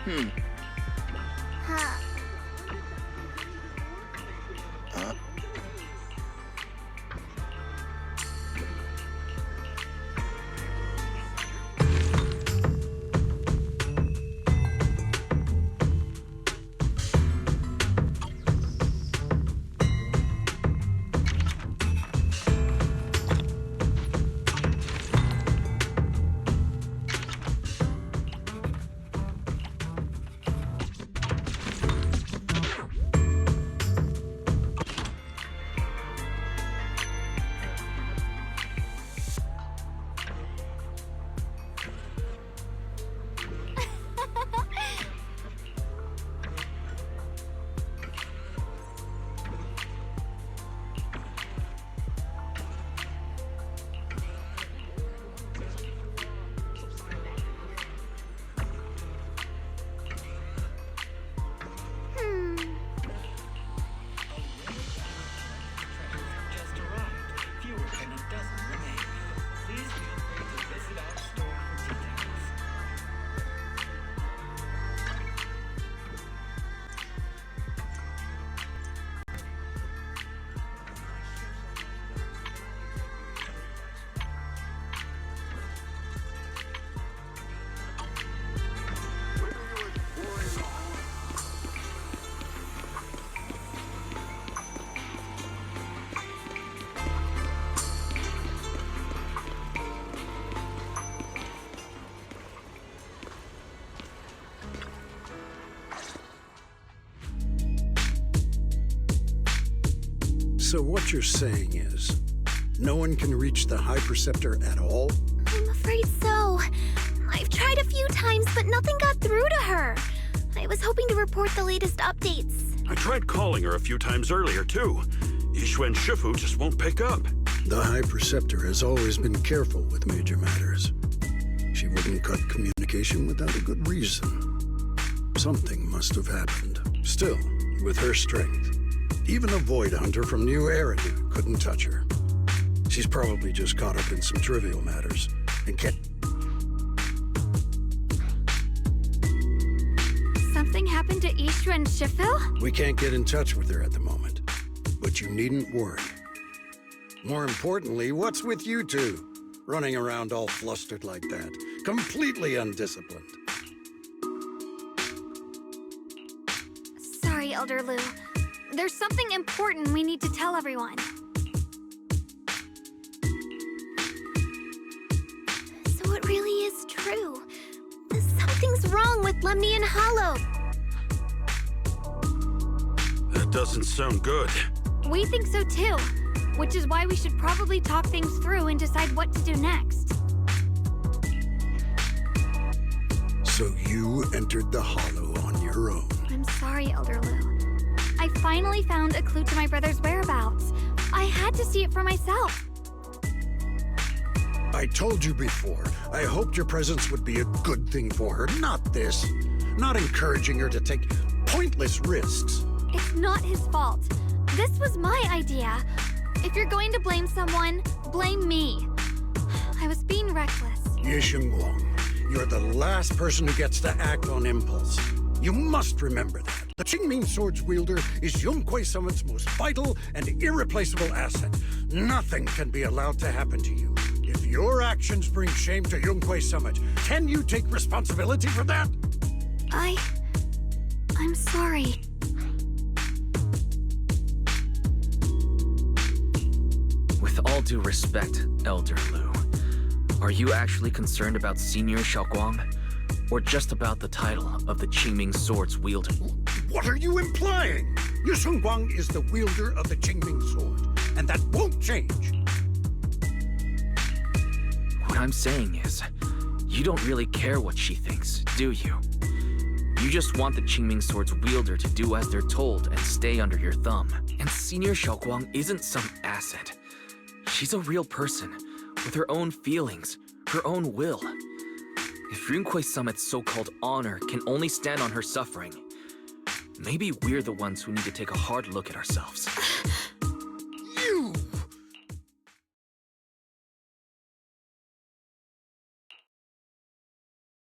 Huh. So what you're saying is, no one can reach the High Preceptor at all? I'm afraid so. I've tried a few times, but nothing got through to her. I was hoping to report the latest updates. I tried calling her a few times earlier, too. Yixuan Shifu just won't pick up. The High Preceptor has always been careful with major matters. She wouldn't cut communication without a good reason. Something must have happened. Still, with her strength, even a Void Hunter from New Eridu couldn't touch her. She's probably just caught up in some trivial matters and can't... Something happened to Yixuan Shifu? We can't get in touch with her at the moment, but you needn't worry. More importantly, what's with you two? Running around all flustered like that, completely undisciplined. Sorry, Elder Lu. There's something important we need to tell everyone. So it really is true. Something's wrong with Lemnian Hollow. That doesn't sound good. We think so too, which is why we should probably talk things through and decide what to do next. So you entered the Hollow on your own. I'm sorry, Elder Lu. I finally found a clue to my brother's whereabouts. I had to see it for myself. I told you before, I hoped your presence would be a good thing for her, not this. Not encouraging her to take pointless risks. It's not his fault. This was my idea. If you're going to blame someone, blame me. I was being reckless. Ye Shengguang, you're the last person who gets to act on impulse. You must remember that. The Qingming Sword's wielder is Yonghui Summit's most vital and irreplaceable asset. Nothing can be allowed to happen to you. If your actions bring shame to Yonghui Summit, can you take responsibility for that? I'm sorry. With all due respect, Elder Lu, are you actually concerned about Senior Xiaoguang? Or just about the title of the Qingming Sword's wielder? What are you implying? Ye Shengguang is the wielder of the Qingming Sword, and that won't change. What I'm saying is, you don't really care what she thinks, do you? You just want the Qingming Sword's wielder to do as they're told and stay under your thumb. And Senior Xiaoguang isn't some asset. She's a real person, with her own feelings, her own will. If Yonghui Summit's so-called honor can only stand on her suffering, maybe we're the ones who need to take a hard look at ourselves. You!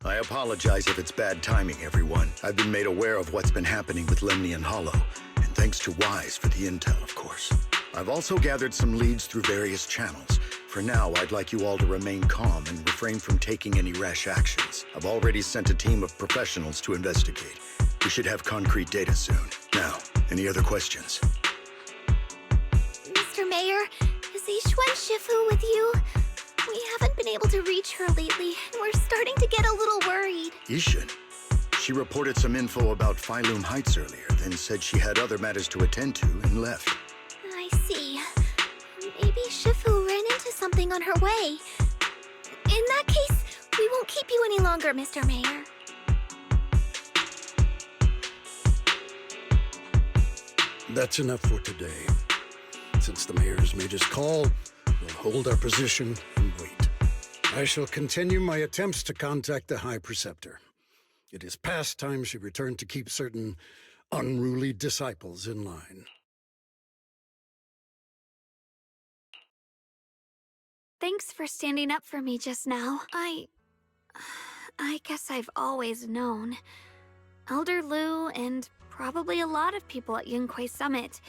I apologize if it's bad timing, everyone. I've been made aware of what's been happening with Lemnian Hollow, and thanks to Wise for the intel, of course. I've also gathered some leads through various channels. For now, I'd like you all to remain calm and refrain from taking any rash actions. I've already sent a team of professionals to investigate. We should have concrete data soon. Now, any other questions? Mr. Mayor, is Yixuan Shifu with you? We haven't been able to reach her lately, and we're starting to get a little worried. Yixuan? She reported some info about Phylum Heights earlier, then said she had other matters to attend to and left. I see. Maybe Shifu ran into something on her way. In that case, we won't keep you any longer, Mr. Mayor. That's enough for today. Since the mayor's made his call, we'll hold our position and wait. I shall continue my attempts to contact the High Preceptor. It is past time she returned to keep certain unruly disciples in line. Thanks for standing up for me just now. I guess I've always known. Elder Lu and probably a lot of people at Yunquei Summit,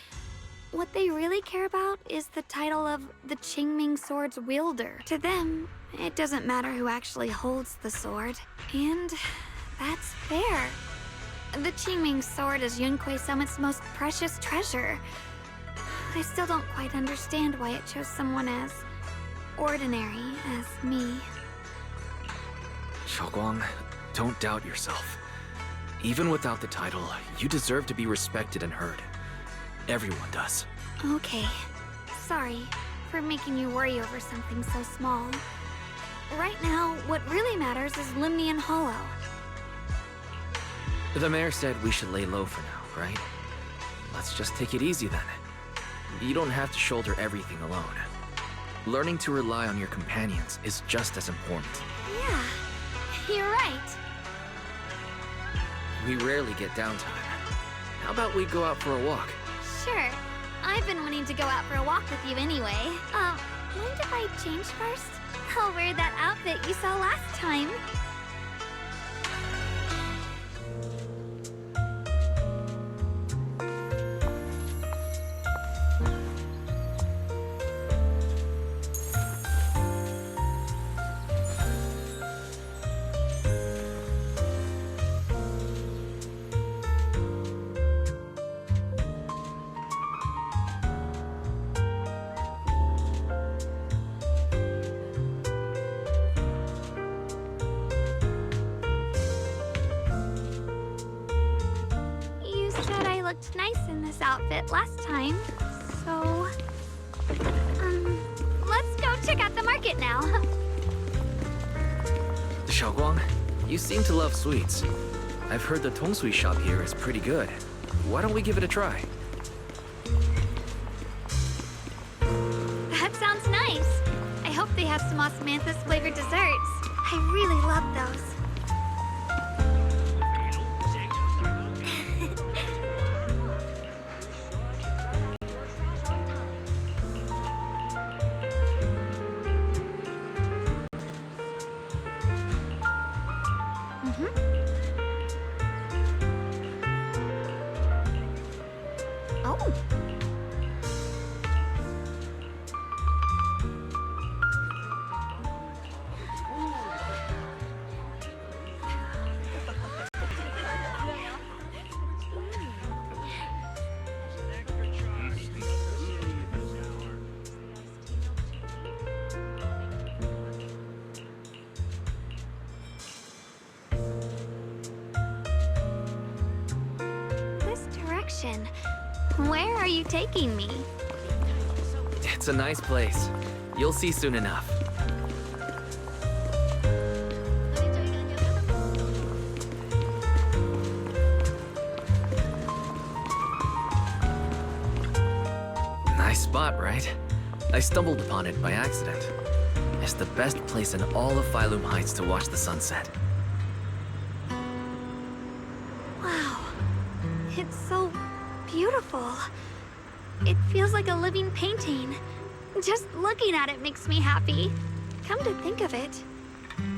what they really care about is the title of the Qingming Sword's wielder. To them, it doesn't matter who actually holds the sword. And that's fair. The Qingming Sword is Yunquei Summit's most precious treasure. I still don't quite understand why it chose someone as ordinary as me. Xiaoguang, don't doubt yourself. Even without the title, you deserve to be respected and heard. Everyone does. Okay. Sorry for making you worry over something so small. Right now, what really matters is Lemnian Hollow. The mayor said we should lay low for now, right? Let's just take it easy then. You don't have to shoulder everything alone. Learning to rely on your companions is just as important. Yeah, you're right. We rarely get downtime. How about we go out for a walk? Sure. I've been wanting to go out for a walk with you anyway. Mind if I change first? I'll wear that outfit you saw last time. Nice in this outfit last time, so let's go check out the market now. Xiaoguang, you seem to love sweets. I've heard the tongsui shop here is pretty good. Why don't we give it a try? That sounds nice. I hope they have some osmanthus flavored desserts. I really love those. Oh. This direction. Where are you taking me? It's a nice place. You'll see soon enough. Nice spot, right? I stumbled upon it by accident. It's the best place in all of Phylum Heights to watch the sunset. Wow. It's so beautiful. It feels like a living painting. Just looking at it makes me happy. Come to think of it,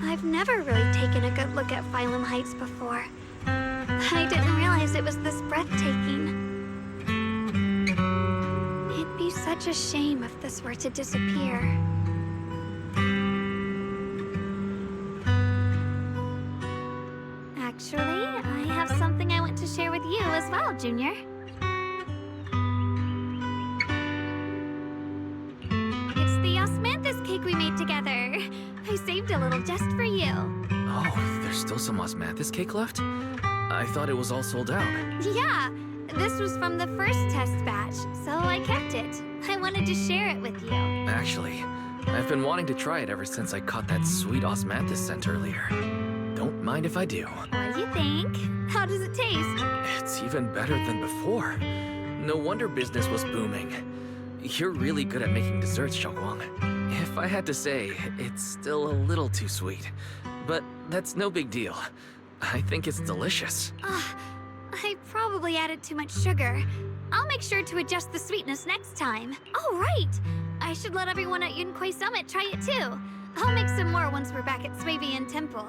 I've never really taken a good look at Phylum Heights before. I didn't realize it was this breathtaking. It'd be such a shame if this were to disappear. Actually, I have something I want to share with you as well, Junior. It's the osmanthus cake we made together. I saved a little just for you. Oh, there's still some osmanthus cake left? I thought it was all sold out. Yeah, this was from the first test batch, so I kept it. I wanted to share it with you. Actually, I've been wanting to try it ever since I caught that sweet osmanthus scent earlier. Don't mind if I do. What do you think? How does it taste? It's even better than before. No wonder business was booming. You're really good at making desserts, Xiaoguang. If I had to say, it's still a little too sweet. But that's no big deal. I think it's delicious. I probably added too much sugar. I'll make sure to adjust the sweetness next time. Oh, right! I should let everyone at Yunquei Summit try it too. I'll make some more once we're back at Swavian Temple.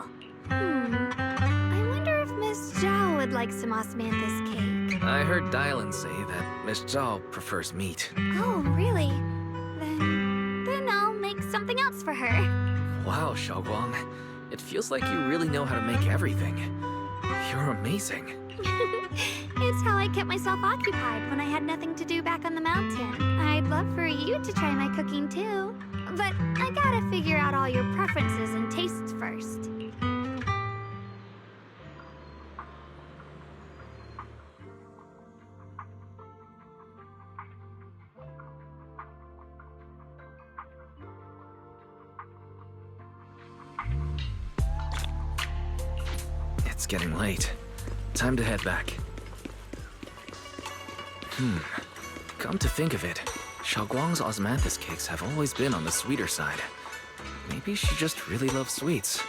I wonder if Miss Zhao would like some osmanthus cake. I heard Dylan say that Miss Zhao prefers meat. Oh, really? Then I'll make something else for her. Wow, Xiaoguang. It feels like you really know how to make everything. You're amazing. It's how I kept myself occupied when I had nothing to do back on the mountain. I'd love for you to try my cooking too. But I gotta figure out all your preferences and tastes first. It's getting late. Time to head back. Come to think of it, Xiaoguang's osmanthus cakes have always been on the sweeter side. Maybe she just really loves sweets.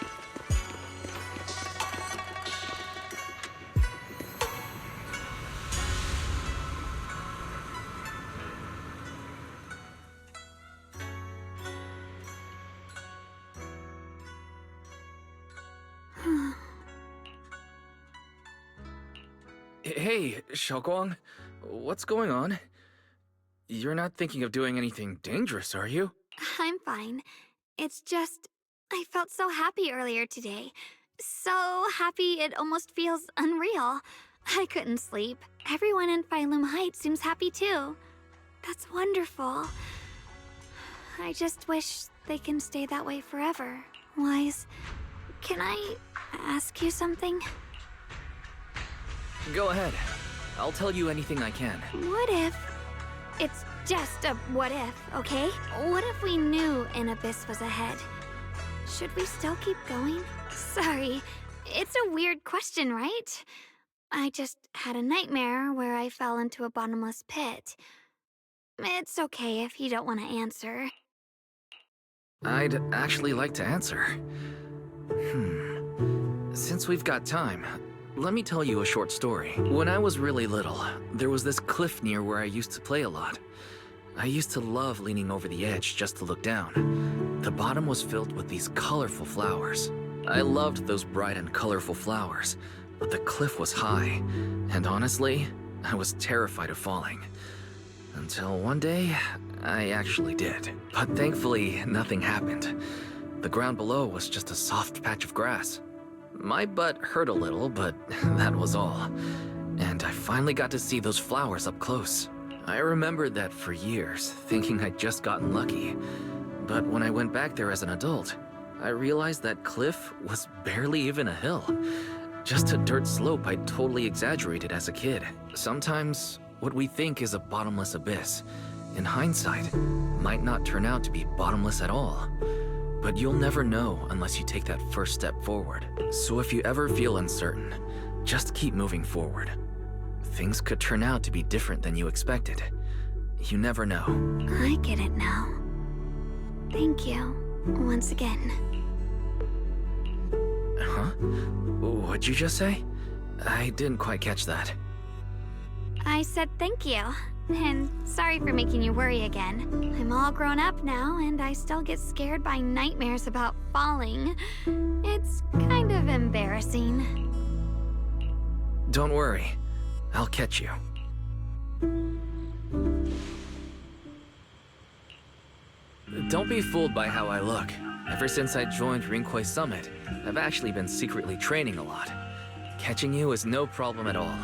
Hey, Xiaoguang, what's going on? You're not thinking of doing anything dangerous, are you? I'm fine. It's just, I felt so happy earlier today. So happy it almost feels unreal. I couldn't sleep. Everyone in Phylum Heights seems happy too. That's wonderful. I just wish they can stay that way forever. Wise, can I ask you something? Go ahead. I'll tell you anything I can. What if... It's just a what if, okay? What if we knew an abyss was ahead? Should we still keep going? Sorry, it's a weird question, right? I just had a nightmare where I fell into a bottomless pit. It's okay if you don't want to answer. I'd actually like to answer. Since we've got time, let me tell you a short story. When I was really little, there was this cliff near where I used to play a lot. I used to love leaning over the edge just to look down. The bottom was filled with these colorful flowers. I loved those bright and colorful flowers, but the cliff was high, and honestly, I was terrified of falling. Until one day, I actually did. But thankfully, nothing happened. The ground below was just a soft patch of grass. My butt hurt a little, but that was all. And I finally got to see those flowers up close. I remembered that for years, thinking I'd just gotten lucky. But when I went back there as an adult, I realized that cliff was barely even a hill. Just a dirt slope I'd totally exaggerated as a kid. Sometimes, what we think is a bottomless abyss, in hindsight, might not turn out to be bottomless at all. But you'll never know unless you take that first step forward. So if you ever feel uncertain, just keep moving forward. Things could turn out to be different than you expected. You never know. I get it now. Thank you, once again. Huh? What'd you just say? I didn't quite catch that. I said thank you. And sorry for making you worry again. I'm all grown up now, and I still get scared by nightmares about falling. It's kind of embarrassing. Don't worry. I'll catch you. Don't be fooled by how I look. Ever since I joined Rinkwei Summit, I've actually been secretly training a lot. Catching you is no problem at all.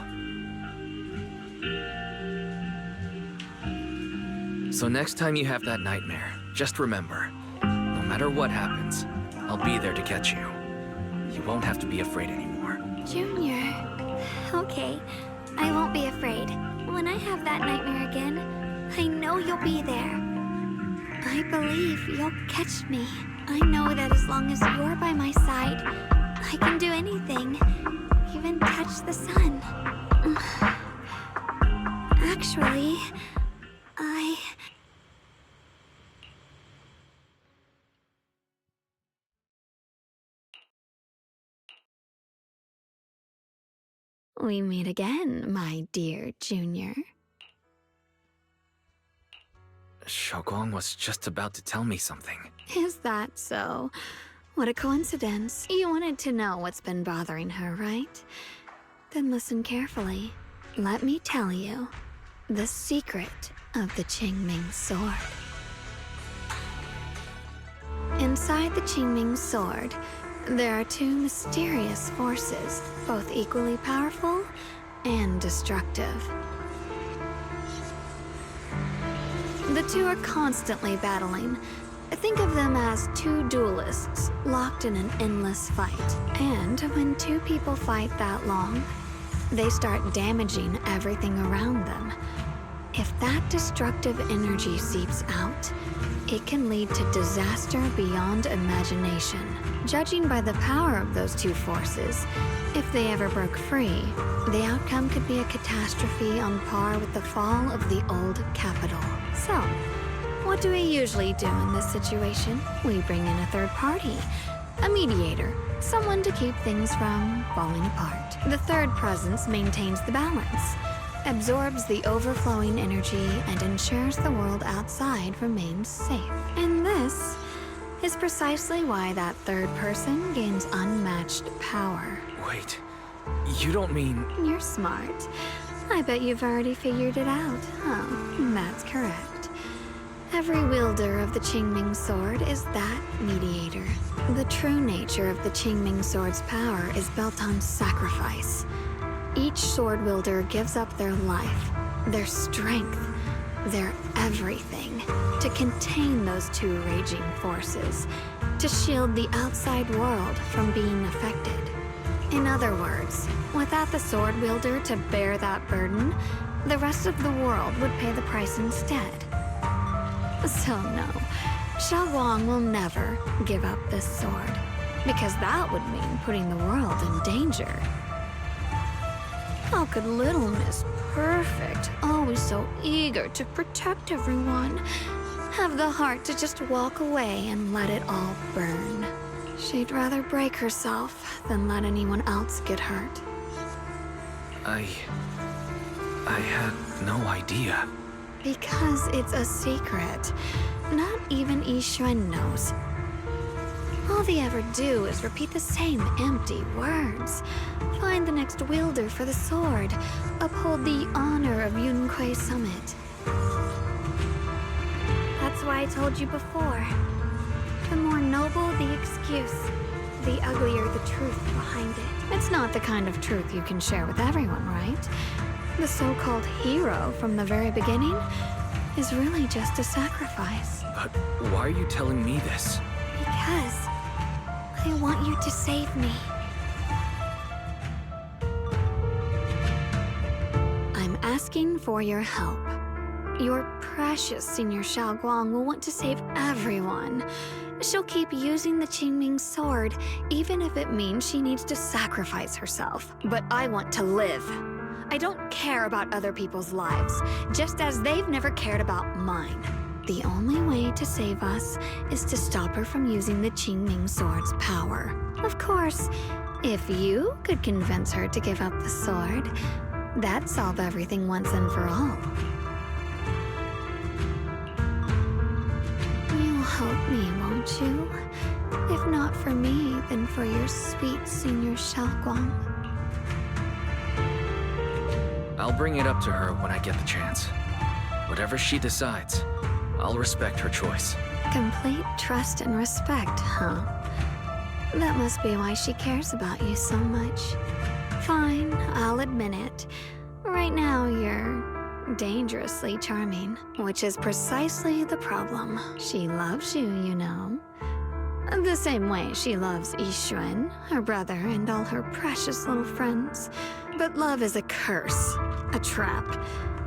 So next time you have that nightmare, just remember, no matter what happens, I'll be there to catch you. You won't have to be afraid anymore. Junior. Okay, I won't be afraid. When I have that nightmare again, I know you'll be there. I believe you'll catch me. I know that as long as you're by my side, I can do anything, even touch the sun. Actually, We meet again, my dear Junior. Xiaoguang was just about to tell me something. Is that so? What a coincidence. You wanted to know what's been bothering her, right? Then listen carefully. Let me tell you the secret of the Qingming sword. Inside the Qingming sword, there are two mysterious forces, both equally powerful and destructive. The two are constantly battling. Think of them as two duelists locked in an endless fight. And when two people fight that long, they start damaging everything around them. If that destructive energy seeps out, it can lead to disaster beyond imagination. Judging by the power of those two forces, if they ever broke free, the outcome could be a catastrophe on par with the fall of the old capital. So, what do we usually do in this situation? We bring in a third party, a mediator, someone to keep things from falling apart. The third presence maintains the balance, absorbs the overflowing energy, and ensures the world outside remains safe. And this is precisely why that third person gains unmatched power. Wait, you don't mean... You're smart. I bet you've already figured it out. Oh, that's correct. Every wielder of the Qingming sword is that mediator. The true nature of the Qingming sword's power is built on sacrifice. Each sword wielder gives up their life, their strength, their everything to contain those two raging forces, to shield the outside world from being affected. In other words, without the sword wielder to bear that burden, the rest of the world would pay the price instead. So no, Xiaoguang will never give up this sword, because that would mean putting the world in danger. How could little Miss Perfect, always so eager to protect everyone, have the heart to just walk away and let it all burn? She'd rather break herself than let anyone else get hurt. I had no idea. Because it's a secret. Not even Yixuan knows. All they ever do is repeat the same empty words. Find the next wielder for the sword. Uphold the honor of Yunkwei Summit. That's why I told you before. The more noble the excuse, the uglier the truth behind it. It's not the kind of truth you can share with everyone, right? The so-called hero from the very beginning is really just a sacrifice. But why are you telling me this? Because I want you to save me. I'm asking for your help. Your precious Senior Xiaoguang will want to save everyone. She'll keep using the Qingming sword, even if it means she needs to sacrifice herself. But I want to live. I don't care about other people's lives, just as they've never cared about mine. The only way to save us is to stop her from using the Qingming sword's power. Of course, if you could convince her to give up the sword, that'd solve everything once and for all. me, won't you? If not for me, then for your sweet Senior Xiaoguang. I'll bring it up to her when I get the chance. Whatever she decides, I'll respect her choice. Complete trust and respect, huh? That must be why she cares about you so much. Fine, I'll admit it. Right now, you're dangerously charming, which is precisely the problem. She loves you, you know. The same way she loves Yixuan, her brother, and all her precious little friends. But love is a curse, a trap.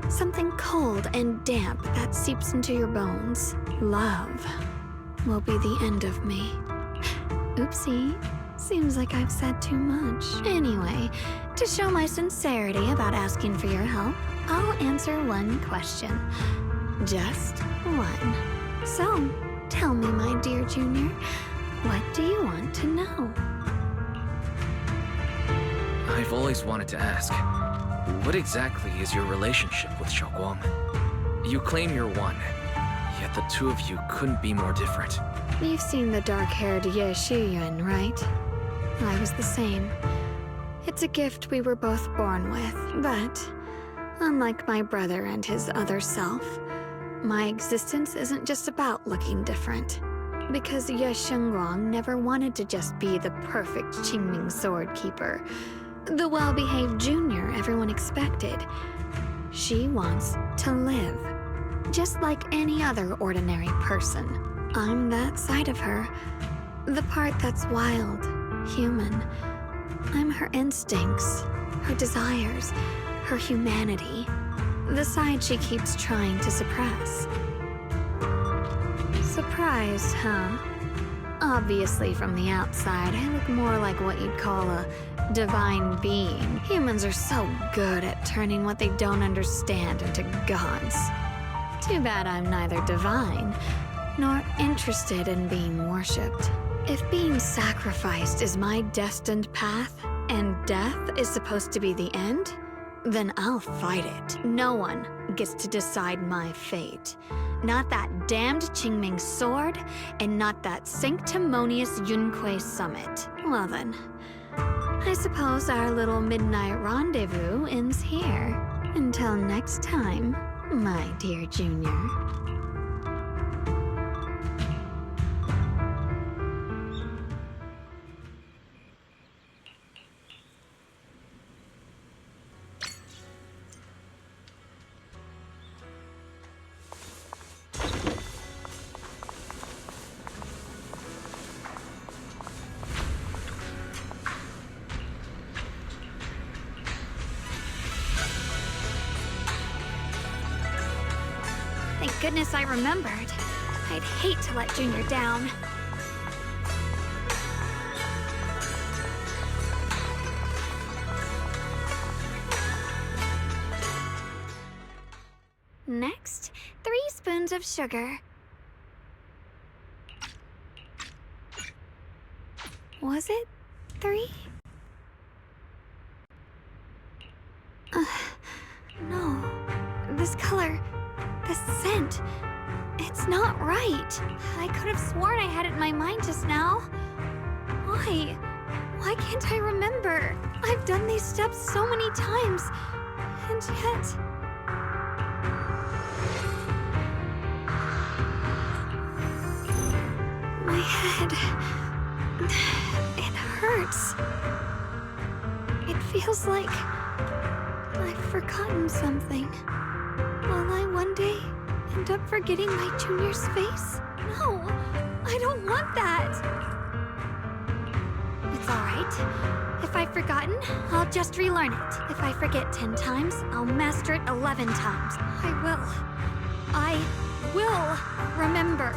Something cold and damp that seeps into your bones. Love will be the end of me. Oopsie. Seems like I've said too much. Anyway, to show my sincerity about asking for your help, I'll answer one question. Just one. So, tell me, my dear Junior, what do you want to know? I've always wanted to ask, what exactly is your relationship with Xiaoguang? You claim you're one, yet the two of you couldn't be more different. You've seen the dark-haired Ye Shiyuan, right? I was the same. It's a gift we were both born with, but unlike my brother and his other self, my existence isn't just about looking different. Because Ye Shengguang never wanted to just be the perfect Qingming sword keeper, the well-behaved junior everyone expected. She wants to live, just like any other ordinary person. I'm that side of her, the part that's wild, human. I'm her instincts, her desires, her humanity, the side she keeps trying to suppress. Surprised, huh? Obviously, from the outside, I look more like what you'd call a divine being. Humans are so good at turning what they don't understand into gods. Too bad I'm neither divine nor interested in being worshipped. If being sacrificed is my destined path, and death is supposed to be the end, then I'll fight it. No one gets to decide my fate. Not that damned Qingming sword, and not that sanctimonious Yunque summit. Well then, I suppose our little midnight rendezvous ends here. Until next time, my dear Junior. Thank goodness I remembered. I'd hate to let Junior down. Next, 3 spoons of sugar. Was it 3? No. This color... the scent... it's not right. I could have sworn I had it in my mind just now. Why? Why can't I remember? I've done these steps so many times, and yet... my head... it hurts. It feels like... I've forgotten something. Will I one day end up forgetting my Junior's face? No, I don't want that. It's all right. If I've forgotten, I'll just relearn it. If I forget 10 times, I'll master it 11 times. I will remember.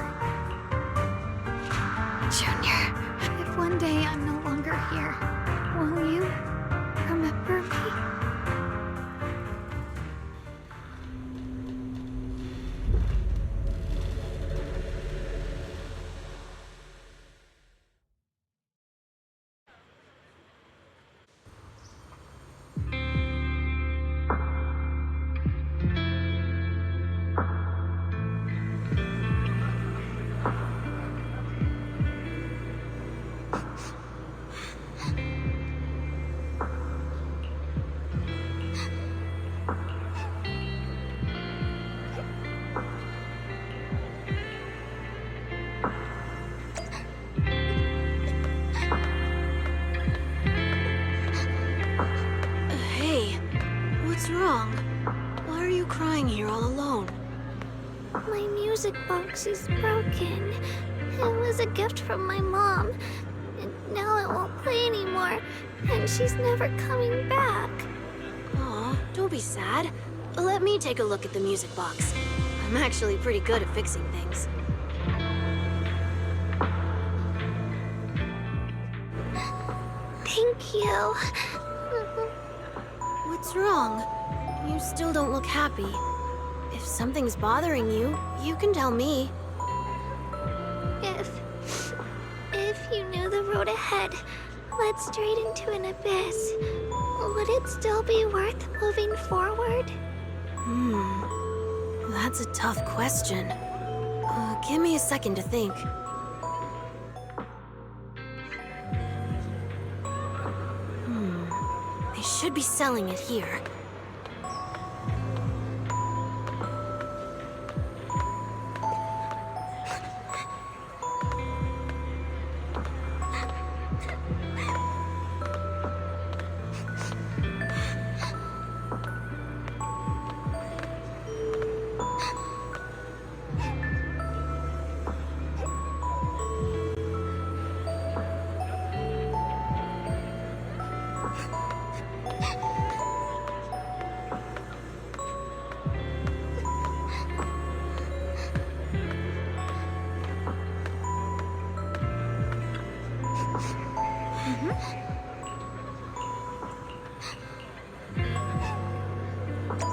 Junior, if one day I'm no longer here, will you remember me? What's wrong? Why are you crying here all alone? My music box is broken. It was a gift from my mom, and now it won't play anymore, and she's never coming back. Aw, don't be sad. Let me take a look at the music box. I'm actually pretty good at fixing things. Thank you. What's wrong? You still don't look happy. If something's bothering you, you can tell me. If you knew the road ahead led straight into an abyss, would it still be worth moving forward? That's a tough question. Give me a second to think. They should be selling it here.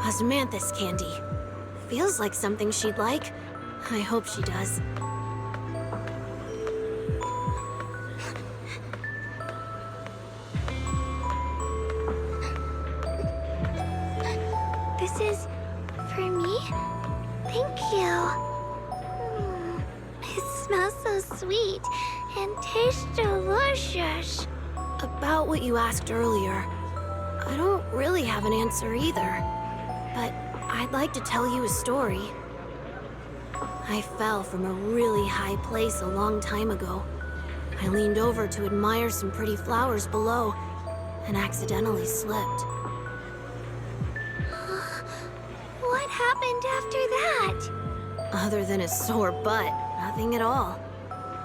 Osmanthus candy. Feels like something she'd like. I hope she does. This is for me? Thank you. It smells so sweet and tastes delicious. About what you asked earlier, I don't really have an answer either. But I'd like to tell you a story. I fell from a really high place a long time ago. I leaned over to admire some pretty flowers below and accidentally slipped. What happened after that? Other than a sore butt, nothing at all.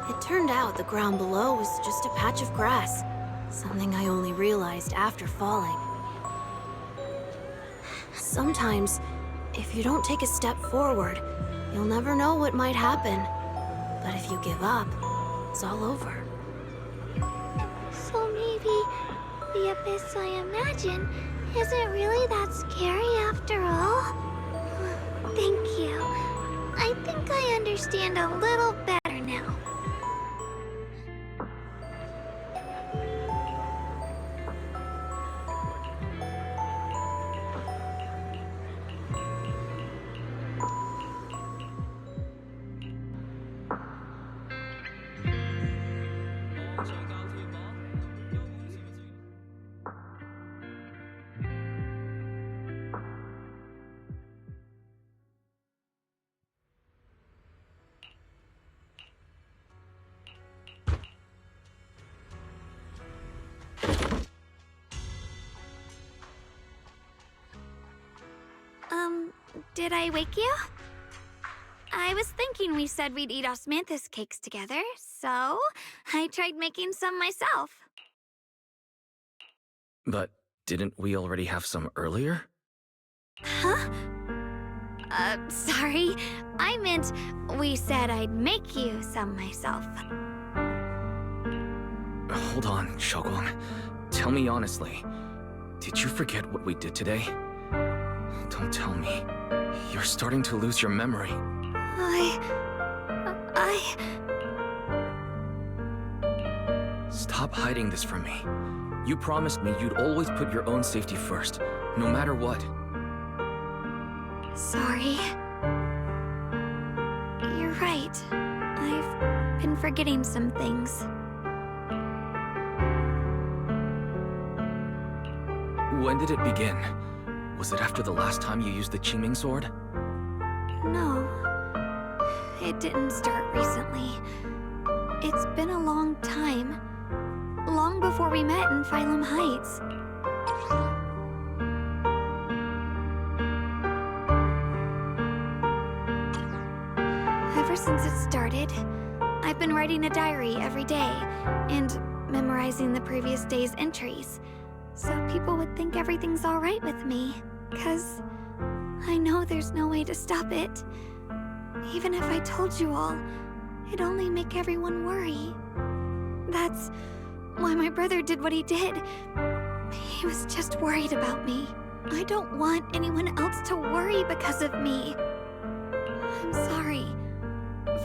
It turned out the ground below was just a patch of grass, something I only realized after falling. Sometimes, if you don't take a step forward, you'll never know what might happen. But if you give up, it's all over. So maybe the abyss I imagine isn't really that scary after all? Thank you. I think I understand a little better now. Did I wake you? I was thinking we said we'd eat osmanthus cakes together, so I tried making some myself. But didn't we already have some earlier? Huh? Sorry. I meant we said I'd make you some myself. Hold on, Shogong. Tell me honestly, did you forget what we did today? Don't tell me. You're starting to lose your memory. Stop hiding this from me. You promised me you'd always put your own safety first, no matter what. Sorry. You're right. I've been forgetting some things. When did it begin? Was it after the last time you used the Qingming sword? No. It didn't start recently. It's been a long time. Long before we met in Phylum Heights. Ever since it started, I've been writing a diary every day and memorizing the previous day's entries, so people would think everything's alright with me, 'cause I know there's no way to stop it. Even if I told you all, it'd only make everyone worry. That's why my brother did what he did. He was just worried about me. I don't want anyone else to worry because of me. I'm sorry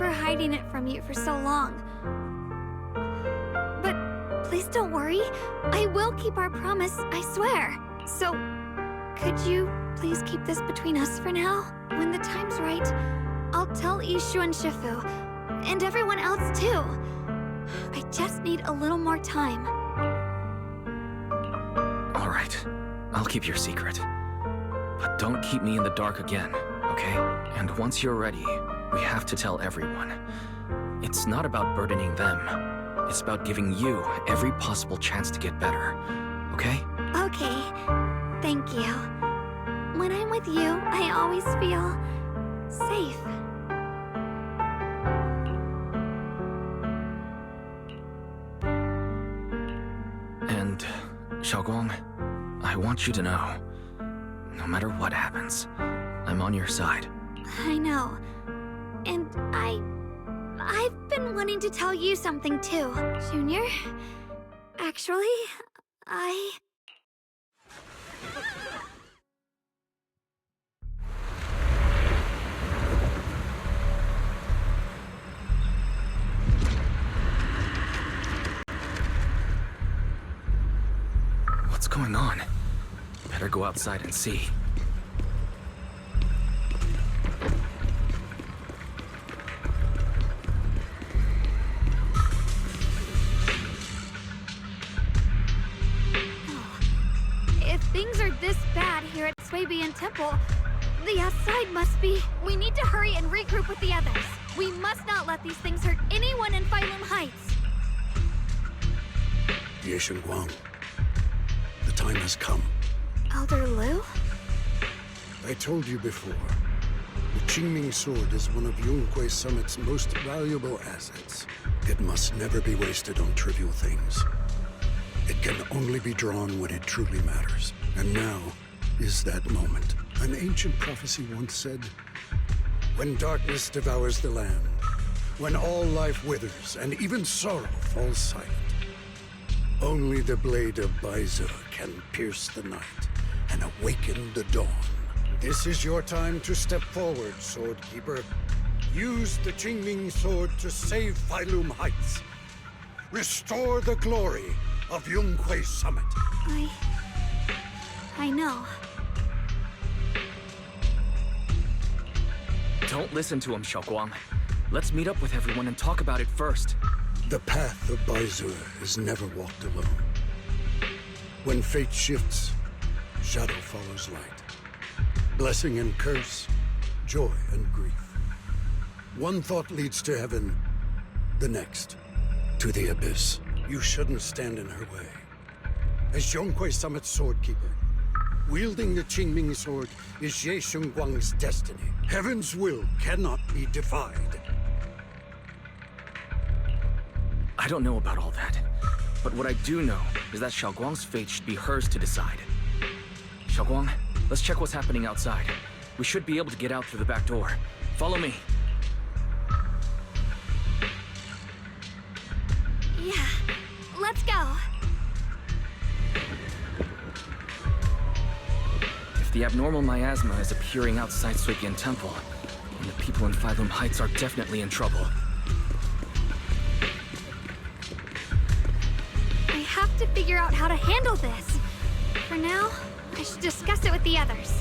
for hiding it from you for so long. But please don't worry. I will keep our promise, I swear. So, could you please keep this between us for now? When the time's right, I'll tell Ishu and Shifu, and everyone else too. I just need a little more time. Alright, I'll keep your secret. But don't keep me in the dark again, okay? And once you're ready, we have to tell everyone. It's not about burdening them. It's about giving you every possible chance to get better, okay? Okay, thank you. When I'm with you, I always feel safe. And, Xiaoguang, I want you to know, no matter what happens, I'm on your side. I know. And I've been wanting to tell you something too, Junior. Actually, What's going on? Better go outside and see. if things are this bad here at Swabian Temple, the outside must be. We need to hurry and regroup with the others. We must not let these things hurt anyone in Phylum Heights. Ye Guang, the time has come. Elder Lu? I told you before, the Qingming sword is one of Yunhui Summit's most valuable assets. It must never be wasted on trivial things. It can only be drawn when it truly matters. And now is that moment. An ancient prophecy once said, when darkness devours the land, when all life withers and even sorrow falls silent, only the blade of Baizu can pierce the night and awaken the dawn. This is your time to step forward, Swordkeeper. Use the Qingming sword to save Phylum Heights. Restore the glory of Yunhui Summit. I know. Don't listen to him, Xiaoguang. Let's meet up with everyone and talk about it first. The path of Baizu is never walked alone. When fate shifts, shadow follows light. Blessing and curse, joy and grief. One thought leads to heaven, the next, to the abyss. You shouldn't stand in her way. As Yunhui Summit's swordkeeper, wielding the Qingming sword is Ye Guang's destiny. Heaven's will cannot be defied. I don't know about all that, but what I do know is that Xiaoguang's fate should be hers to decide. Xiaoguang, let's check what's happening outside. We should be able to get out through the back door. Follow me. Yeah, let's go. If the abnormal miasma is appearing outside Swabian Temple, then the people in Phylum Heights are definitely in trouble. I have to figure out how to handle this. For now, I should discuss it with the others.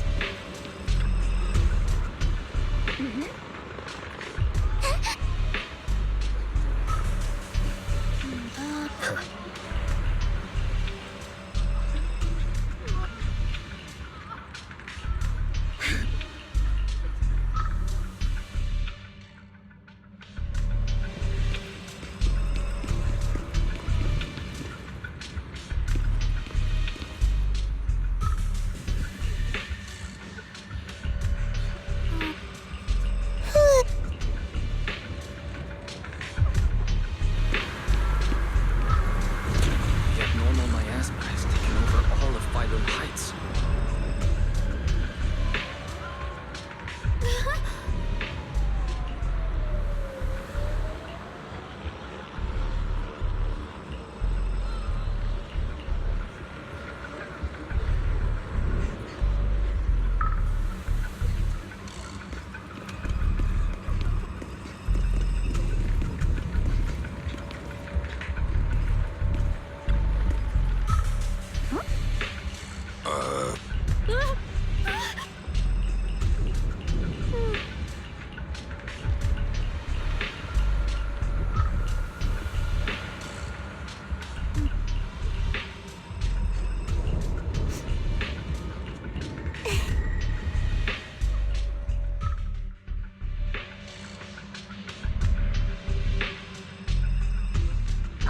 miasma has taken over all of Phylum Heights.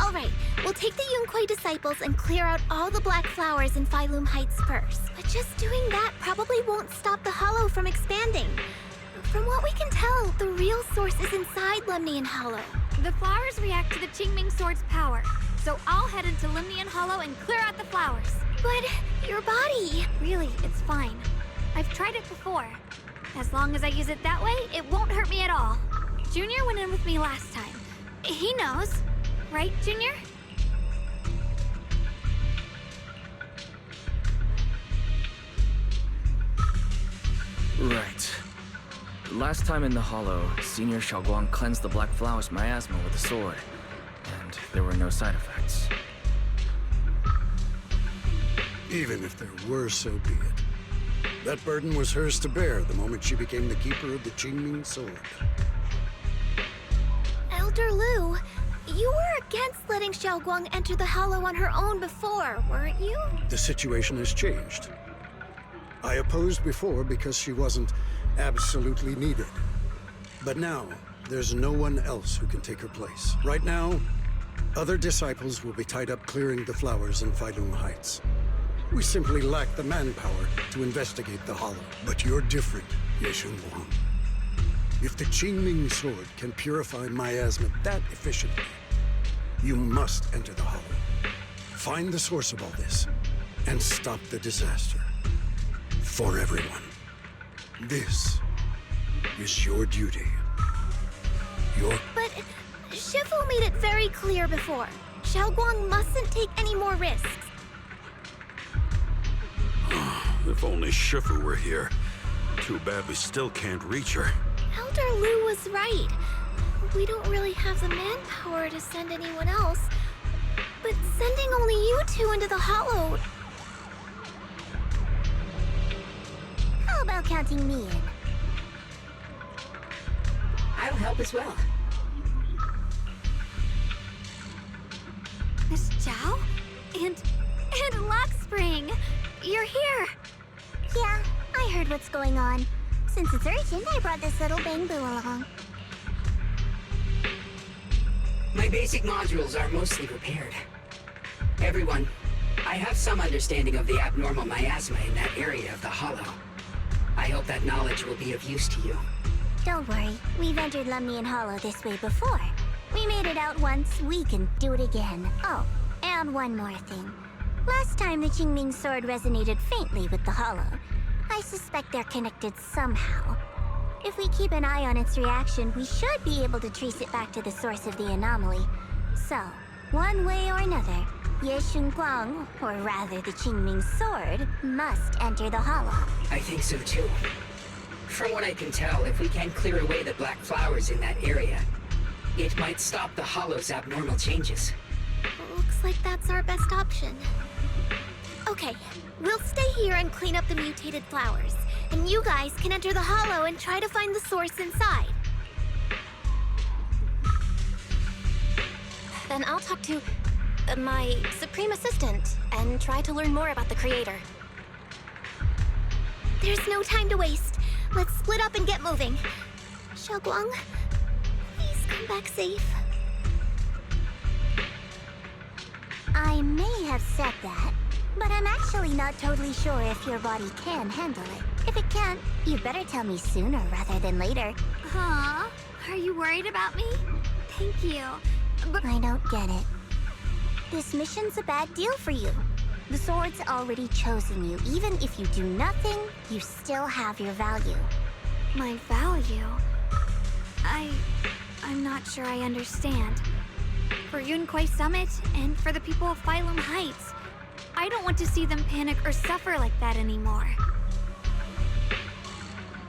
Alright, we'll take the Yunquei disciples and clear out all the black flowers in Phylum Heights first. But just doing that probably won't stop the Hollow from expanding. From what we can tell, the real source is inside Lemnian Hollow. The flowers react to the Qingming Sword's power, so I'll head into Lemnian Hollow and clear out the flowers. But your body... Really, it's fine. I've tried it before. As long as I use it that way, it won't hurt me at all. Junior went in with me last time. He knows. Right, Junior? Right. Last time in the Hollow, Senior Xiaoguang cleansed the Black Flowers miasma with a sword, and there were no side effects. Even if there were, so be it. That burden was hers to bear the moment she became the keeper of the Qingming Sword. Elder Lu, you were against letting Xiaoguang enter the Hollow on her own before, weren't you? The situation has changed. I opposed before because she wasn't absolutely needed. But now, there's no one else who can take her place. Right now, other disciples will be tied up clearing the flowers in Phylum Heights. We simply lack the manpower to investigate the Hollow. But you're different, Yeshun Wang. If the Qingming Sword can purify miasma that efficiently, you must enter the Hollow. Find the source of all this, and stop the disaster. For everyone. This is your duty. But Shifu made it very clear before. Xiaoguang mustn't take any more risks. If only Shifu were here. Too bad we still can't reach her. Elder Lu was right. We don't really have the manpower to send anyone else. But sending only you two into the Hollow... How about counting me in? I'll help as well. Miss Zhao? And Lockspring! You're here! Yeah, I heard what's going on. Since it's urgent, I brought this little bamboo along. My basic modules are mostly repaired. Everyone, I have some understanding of the abnormal miasma in that area of the Hollow. I hope that knowledge will be of use to you. Don't worry, we've entered Lemnian Hollow this way before. We made it out once, we can do it again. Oh, and one more thing. Last time the Qingming Sword resonated faintly with the Hollow. I suspect they're connected somehow. If we keep an eye on its reaction, we should be able to trace it back to the source of the anomaly. So, one way or another, Yeshun Guang, or rather the Qingming Sword, must enter the Hollow. I think so too. From what I can tell, if we can clear away the black flowers in that area, it might stop the Hollow's abnormal changes. Looks like that's our best option. Okay, we'll stay here and clean up the mutated flowers. And you guys can enter the Hollow and try to find the source inside. Then I'll talk to my Supreme Assistant and try to learn more about the Creator. There's no time to waste. Let's split up and get moving. Xiaoguang, please come back safe. I may have said that, but I'm actually not totally sure if your body can handle it. If it can't, you better tell me sooner rather than later. Huh? Are you worried about me? Thank you. But I don't get it. This mission's a bad deal for you. The sword's already chosen you. Even if you do nothing, you still have your value. My value? I'm not sure I understand. For Yunquei Summit, and for the people of Phylum Heights, I don't want to see them panic or suffer like that anymore.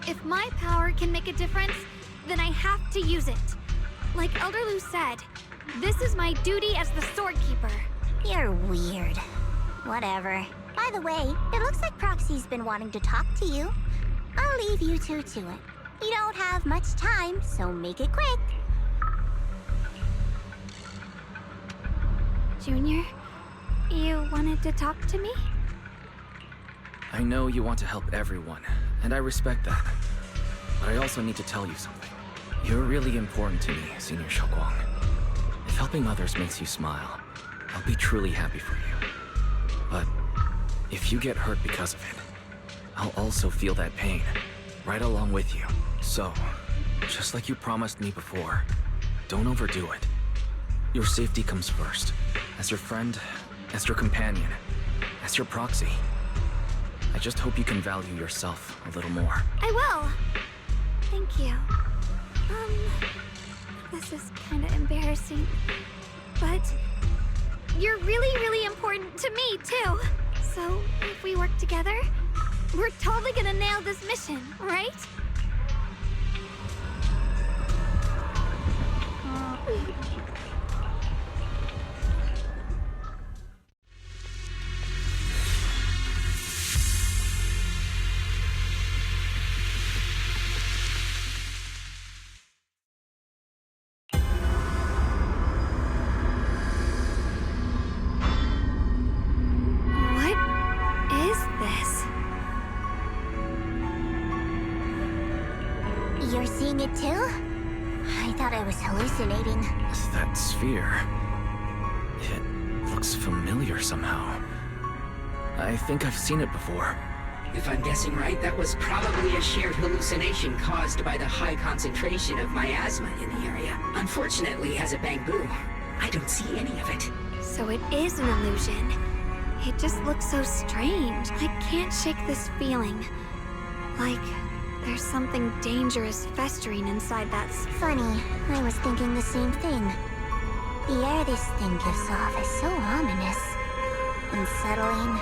If my power can make a difference, then I have to use it. Like Elder Lu said, this is my duty as the Sword Keeper. You're weird. Whatever. By the way, it looks like Proxy's been wanting to talk to you. I'll leave you two to it. You don't have much time, so make it quick. Junior, you wanted to talk to me? I know you want to help everyone, and I respect that. But I also need to tell you something. You're really important to me, Senior Xiaoguang. If helping others makes you smile, I'll be truly happy for you. But if you get hurt because of it, I'll also feel that pain, right along with you. So, just like you promised me before, don't overdo it. Your safety comes first. As your friend, as your companion, as your proxy. I just hope you can value yourself a little more. I will! Thank you. This is kinda embarrassing, but you're really, really important to me, too. So, if we work together, we're totally gonna nail this mission, right? You're seeing it too? I thought I was hallucinating. That sphere... it looks familiar somehow. I think I've seen it before. If I'm guessing right, that was probably a shared hallucination caused by the high concentration of miasma in the area. Unfortunately, as a Bangbu, I don't see any of it. So it is an illusion. It just looks so strange. I can't shake this feeling. Like there's something dangerous festering inside that Funny, I was thinking the same thing. The air this thing gives off is so ominous. Unsettling.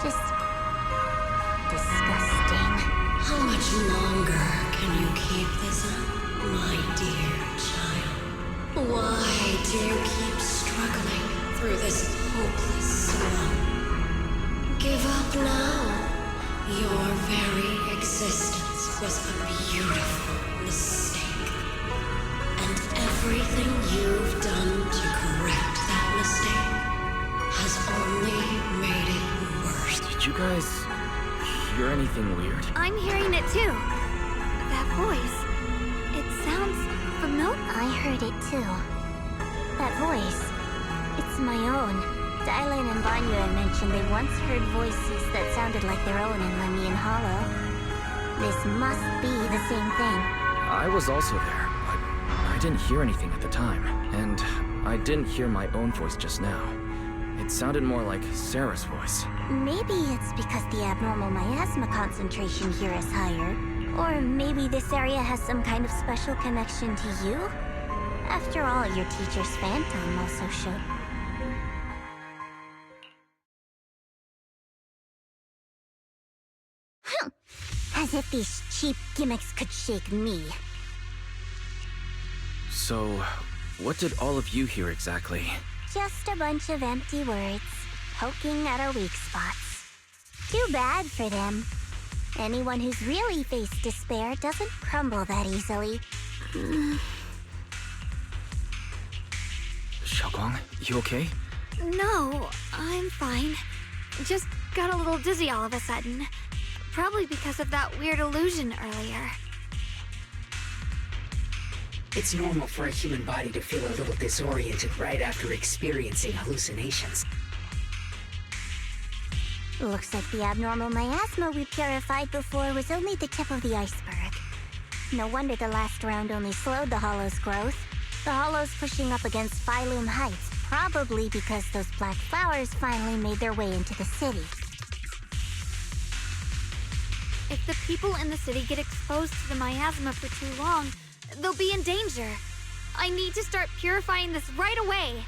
Just... disgusting. How much longer can you keep this up, my dear child? Why do you keep struggling through this hopeless slump? Give up now. Your very existence was a beautiful mistake. And everything you've done to correct that mistake has only made it worse. Did you guys hear anything weird? I'm hearing it too. That voice. It sounds familiar. I heard it too. That voice. It's my own. Dylan and Banya mentioned they once heard voices that sounded like their own in Lemnian Hollow. This must be the same thing. I was also there, but I didn't hear anything at the time. And I didn't hear my own voice just now. It sounded more like Sarah's voice. Maybe it's because the abnormal miasma concentration here is higher. Or maybe this area has some kind of special connection to you? After all, your teacher's phantom also showed... As if these cheap gimmicks could shake me. So, what did all of you hear exactly? Just a bunch of empty words, poking at our weak spots. Too bad for them. Anyone who's really faced despair doesn't crumble that easily. Xiaoguang, you okay? No, I'm fine. Just got a little dizzy all of a sudden. Probably because of that weird illusion earlier. It's normal for a human body to feel a little disoriented right after experiencing hallucinations. Looks like the abnormal miasma we purified before was only the tip of the iceberg. No wonder the last round only slowed the Hollow's growth. The Hollow's pushing up against Phylum Heights Probably because those black flowers finally made their way into the city. If the people in the city get exposed to the miasma for too long, they'll be in danger. I need to start purifying this right away.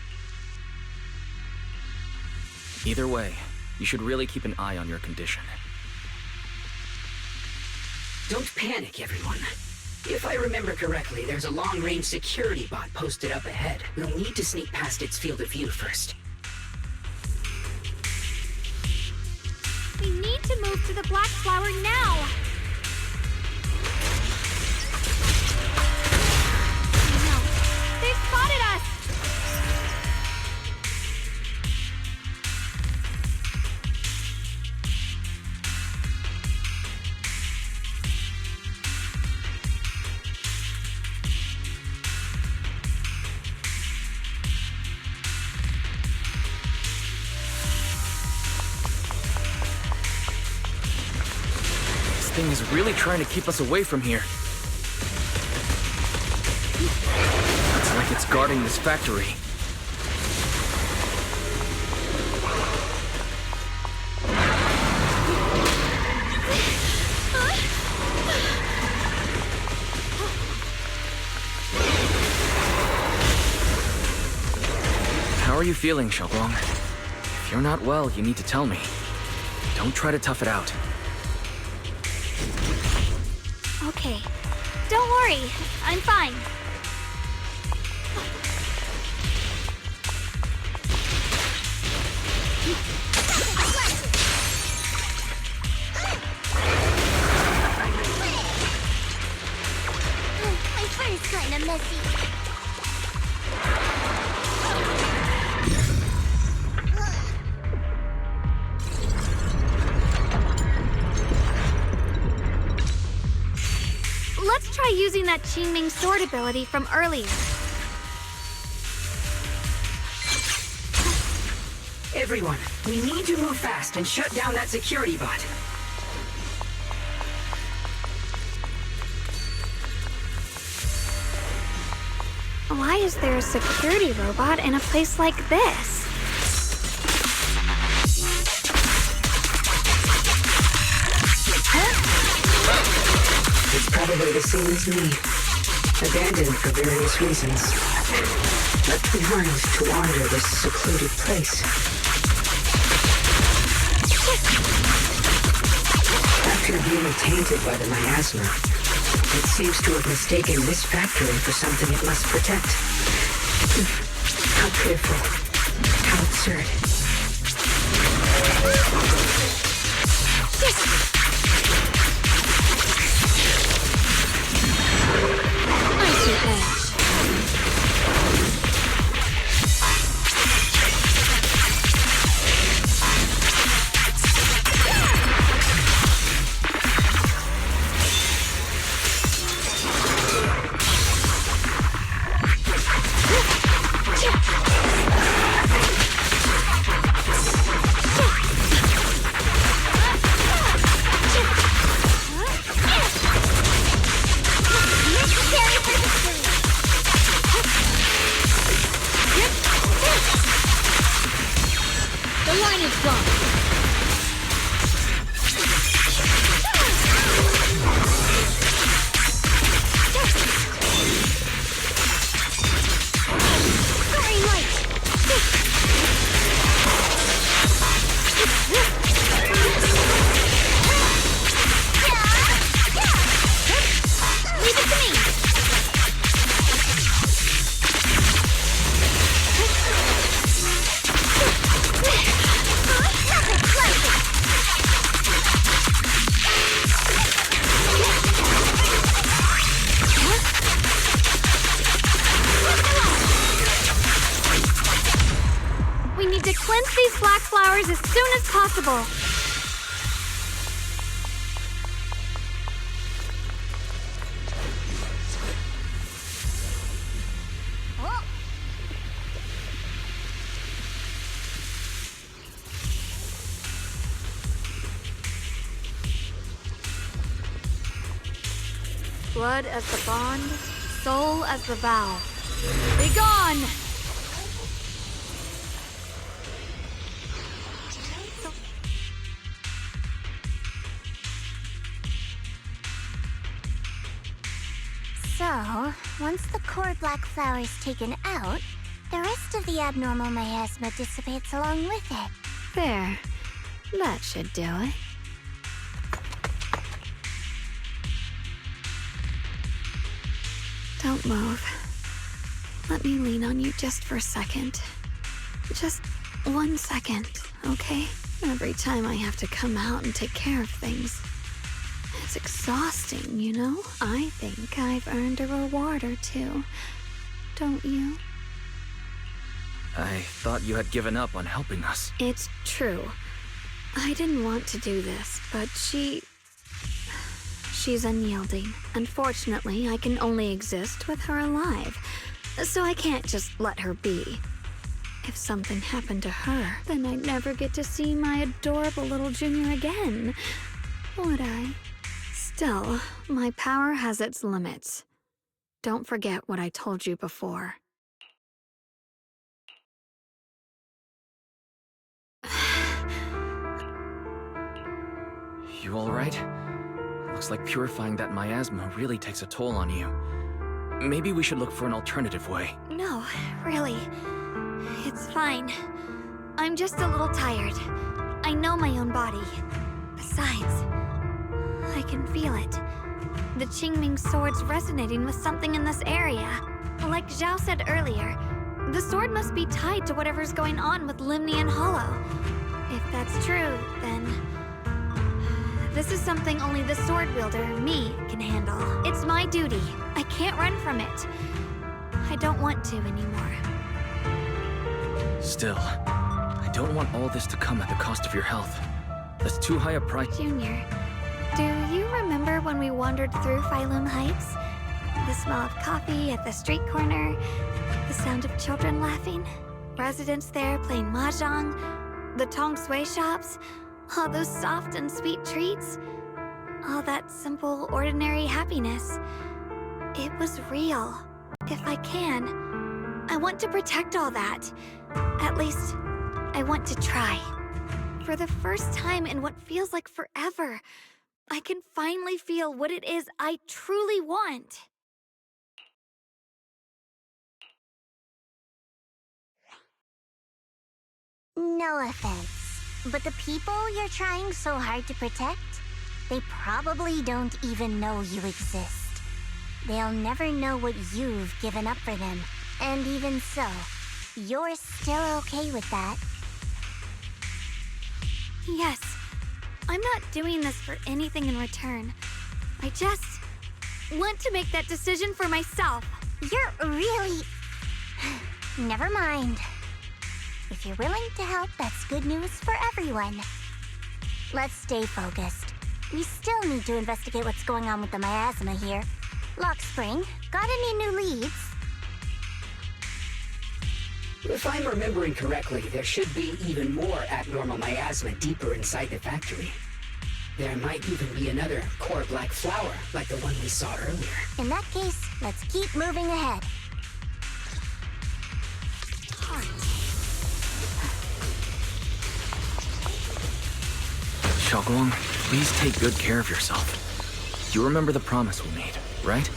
Either way, you should really keep an eye on your condition. Don't panic, everyone. If I remember correctly, there's a long-range security bot posted up ahead. We'll need to sneak past its field of view first. We need to move to the black flower now! No, they've spotted us! This thing is really trying to keep us away from here. It's like it's guarding this factory. How are you feeling, Xiaoguang? If you're not well, you need to tell me. Don't try to tough it out. Okay, don't worry, I'm fine. My fur's kinda messy. Let's try using that Qingming sword ability from earlier. Everyone, we need to move fast and shut down that security bot. Why is there a security robot in a place like this? It's probably the same as me. Abandoned for various reasons. Left behind to wander this secluded place. After being tainted by the miasma, it seems to have mistaken this factory for something it must protect. How pitiful. How absurd. As soon as possible. Blood as the bond, soul as the vow. Be gone! So, once the core black flower is taken out, the rest of the abnormal miasma dissipates along with it. There. That should do it. Don't move. Let me lean on you just for a second. Just 1 second, okay? Every time I have to come out and take care of things. It's exhausting, you know? I think I've earned a reward or two. Don't you? I thought you had given up on helping us. It's true. I didn't want to do this, but she's unyielding. Unfortunately, I can only exist with her alive, so I can't just let her be. If something happened to her, then I'd never get to see my adorable little junior again, would I? Still, my power has its limits. Don't forget what I told you before. You alright? Looks like purifying that miasma really takes a toll on you. Maybe we should look for an alternative way. No, really. It's fine. I'm just a little tired. I know my own body. Besides, I can feel it. The Qingming sword's resonating with something in this area. Like Zhao said earlier, the sword must be tied to whatever's going on with Limnian Hollow. If that's true, then this is something only the sword wielder, me, can handle. It's my duty. I can't run from it. I don't want to anymore. Still, I don't want all this to come at the cost of your health. That's too high a price. Junior, do you remember when we wandered through Phylum Heights? The smell of coffee at the street corner, the sound of children laughing, residents there playing mahjong, the Tong Sui shops, all those soft and sweet treats, all that simple, ordinary happiness. It was real. If I can, I want to protect all that. At least, I want to try. For the first time in what feels like forever, I can finally feel what it is I truly want. No offense, but the people you're trying so hard to protect, they probably don't even know you exist. They'll never know what you've given up for them, and even so, you're still okay with that. Yes, I'm not doing this for anything in return. I just want to make that decision for myself. You're really... Never mind. If you're willing to help, that's good news for everyone. Let's stay focused. We still need to investigate what's going on with the miasma here. Lockspring, got any new leads? If I'm remembering correctly, there should be even more abnormal miasma deeper inside the factory. There might even be another core black flower, like the one we saw earlier. In that case, let's keep moving ahead. Xiaoguang, please take good care of yourself. You remember the promise we made, right?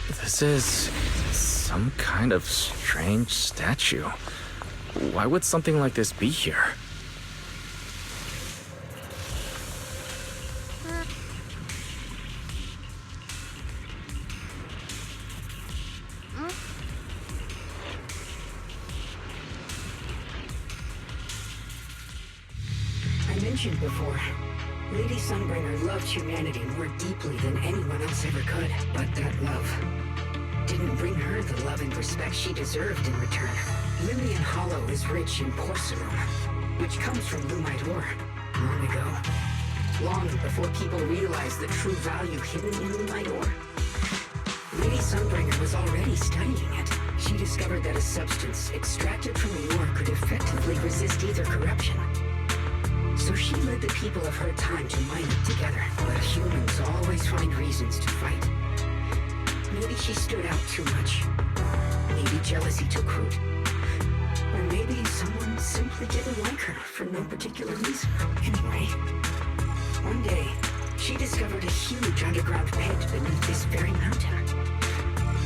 This is some kind of strange statue. Why would something like this be here? I mentioned before, Lady Sunbringer loved humanity more deeply than anyone else ever could. But that love didn't bring her the love and respect she deserved in return. Limnian Hollow is rich in porcelain, which comes from Lumite ore. Long ago, long before people realized the true value hidden in Lumite ore, Lady Sunbringer was already studying it. She discovered that a substance extracted from the ore could effectively resist either corruption. So she led the people of her time to mine it together. But humans always find reasons to fight. Maybe she stood out too much. Maybe jealousy took root. Or maybe someone simply didn't like her for no particular reason. Anyway, one day, she discovered a huge underground pit beneath this very mountain.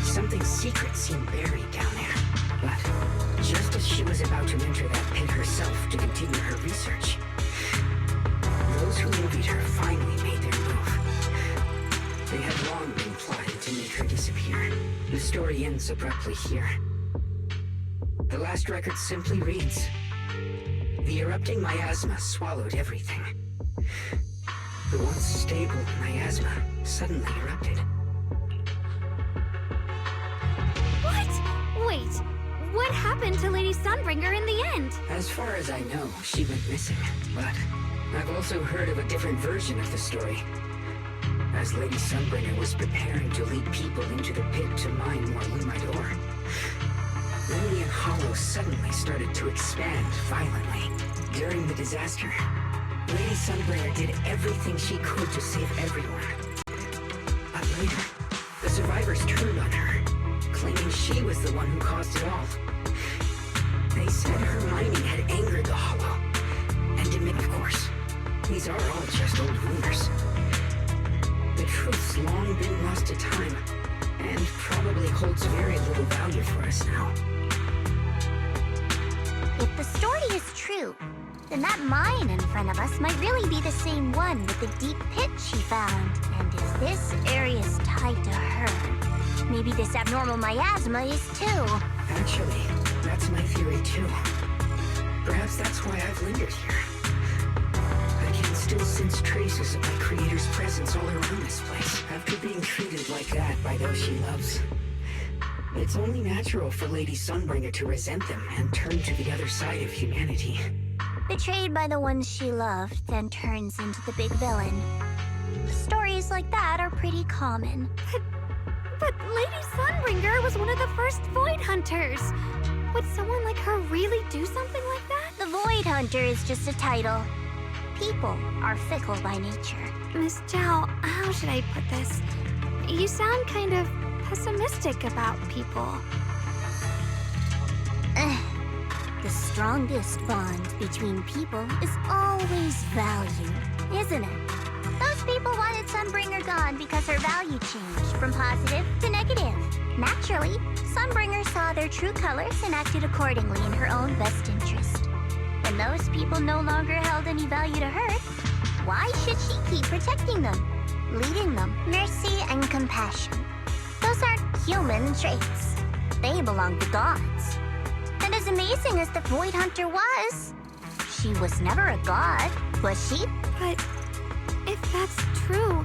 Something secret seemed buried down there. But just as she was about to enter that pit herself to continue her research, those who envied her finally made their move. They had long been plotting to make her disappear. The story ends abruptly here. The last record simply reads, "The erupting miasma swallowed everything. The once stable miasma suddenly erupted." What? Wait, what happened to Lady Sunbringer in the end? As far as I know, she went missing, but I've also heard of a different version of the story. As Lady Sunbringer was preparing to lead people into the pit to mine more Lumite ore, Limnian Hollow suddenly started to expand violently. During the disaster, Lady Sunbringer did everything she could to save everyone. But later, the survivors turned on her, claiming she was the one who caused it all. They said her mining had angered the Hollow. And of course, these are all just old rumors. The truth's long been lost to time, and probably holds very little value for us now. If the story is true, then that mine in front of us might really be the same one with the deep pit she found. And if this area's tied to her, maybe this abnormal miasma is too. Actually, that's my theory too. Perhaps that's why I've lingered here. I can still sense traces of my creator's presence all around this place, after being treated like that by those she loves. It's only natural for Lady Sunbringer to resent them and turn to the other side of humanity. Betrayed by the ones she loved, then turns into the big villain. Stories like that are pretty common. But Lady Sunbringer was one of the first Void Hunters. Would someone like her really do something like that? The Void Hunter is just a title. People are fickle by nature. Miss Zhao, how should I put this? You sound kind of pessimistic about people. The strongest bond between people is always value, isn't it? Those people wanted Sunbringer gone because her value changed from positive to negative. Naturally, Sunbringer saw their true colors and acted accordingly in her own best interest. When those people no longer held any value to her, why should she keep protecting them, leading them? Mercy and compassion. Those aren't human traits. They belong to gods. And as amazing as the Void Hunter was, she was never a god, was she? But if that's true,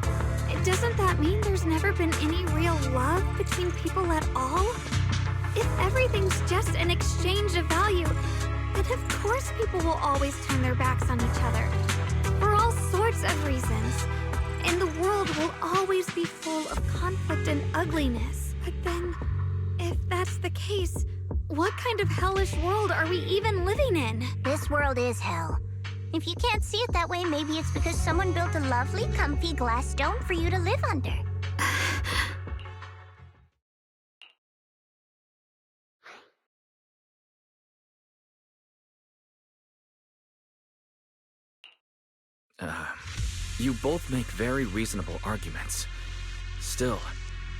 doesn't that mean there's never been any real love between people at all? If everything's just an exchange of value, then of course people will always turn their backs on each other. For all sorts of reasons. And the world will always be full of conflict and ugliness. But then, if that's the case, what kind of hellish world are we even living in? This world is hell. If you can't see it that way, maybe it's because someone built a lovely, comfy glass dome for you to live under. You both make very reasonable arguments. Still,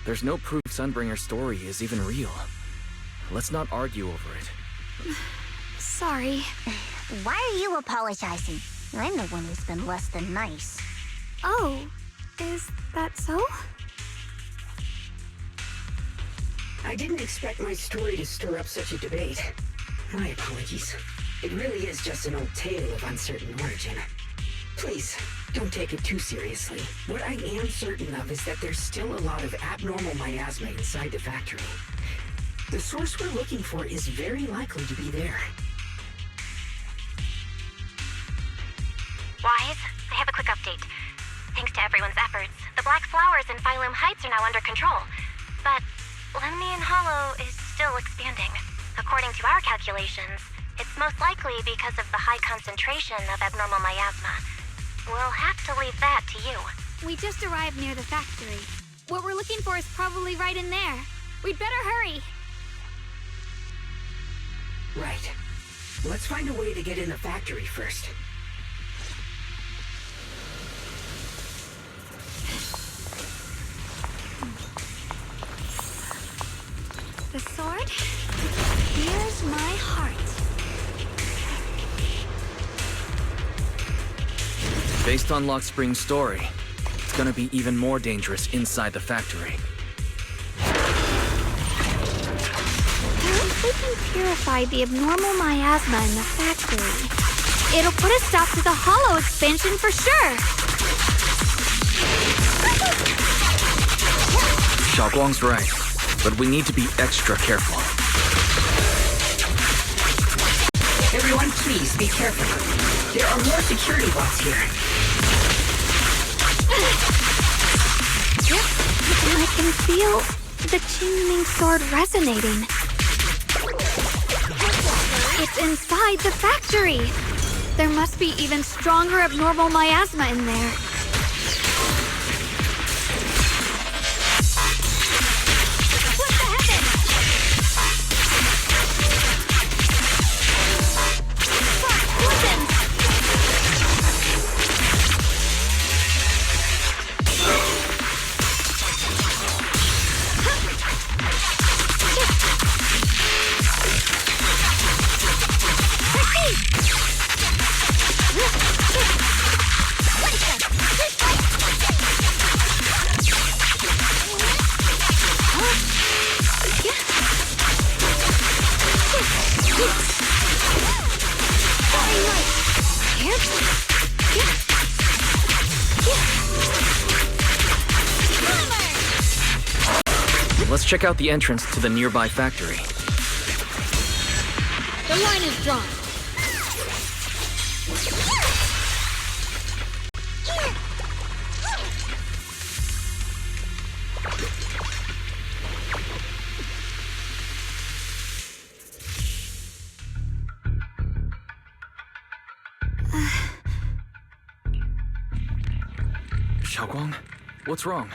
There's no proof Sunbringer's story is even real. Let's not argue over it. Sorry. Why are you apologizing? I'm the one who's been less than nice. Oh, is that so? I didn't expect my story to stir up such a debate. My apologies. It really is just an old tale of uncertain origin. Please, don't take it too seriously. What I am certain of is that there's still a lot of abnormal miasma inside the factory. The source we're looking for is very likely to be there. Wise, I have a quick update. Thanks to everyone's efforts, the Black Flowers in Phylum Heights are now under control. But Lemnian Hollow is still expanding. According to our calculations, it's most likely because of the high concentration of abnormal miasma. We'll have to leave that to you. We just arrived near the factory. What we're looking for is probably right in there. We'd better hurry. Right. Let's find a way to get in the factory first. The sword? Here's my heart. Based on Lockspring's story, it's gonna be even more dangerous inside the factory. If we can purify the abnormal miasma in the factory, it'll put a stop to the hollow expansion for sure. Xiaoguang's right, but we need to be extra careful. Everyone, please be careful. There are more security bots here. I can feel the Qingming sword resonating. It's inside the factory. There must be even stronger abnormal miasma in there. What the heavens? Listen! Let's check out the entrance to the nearby factory. The line is drawn. Xiaoguang, what's wrong?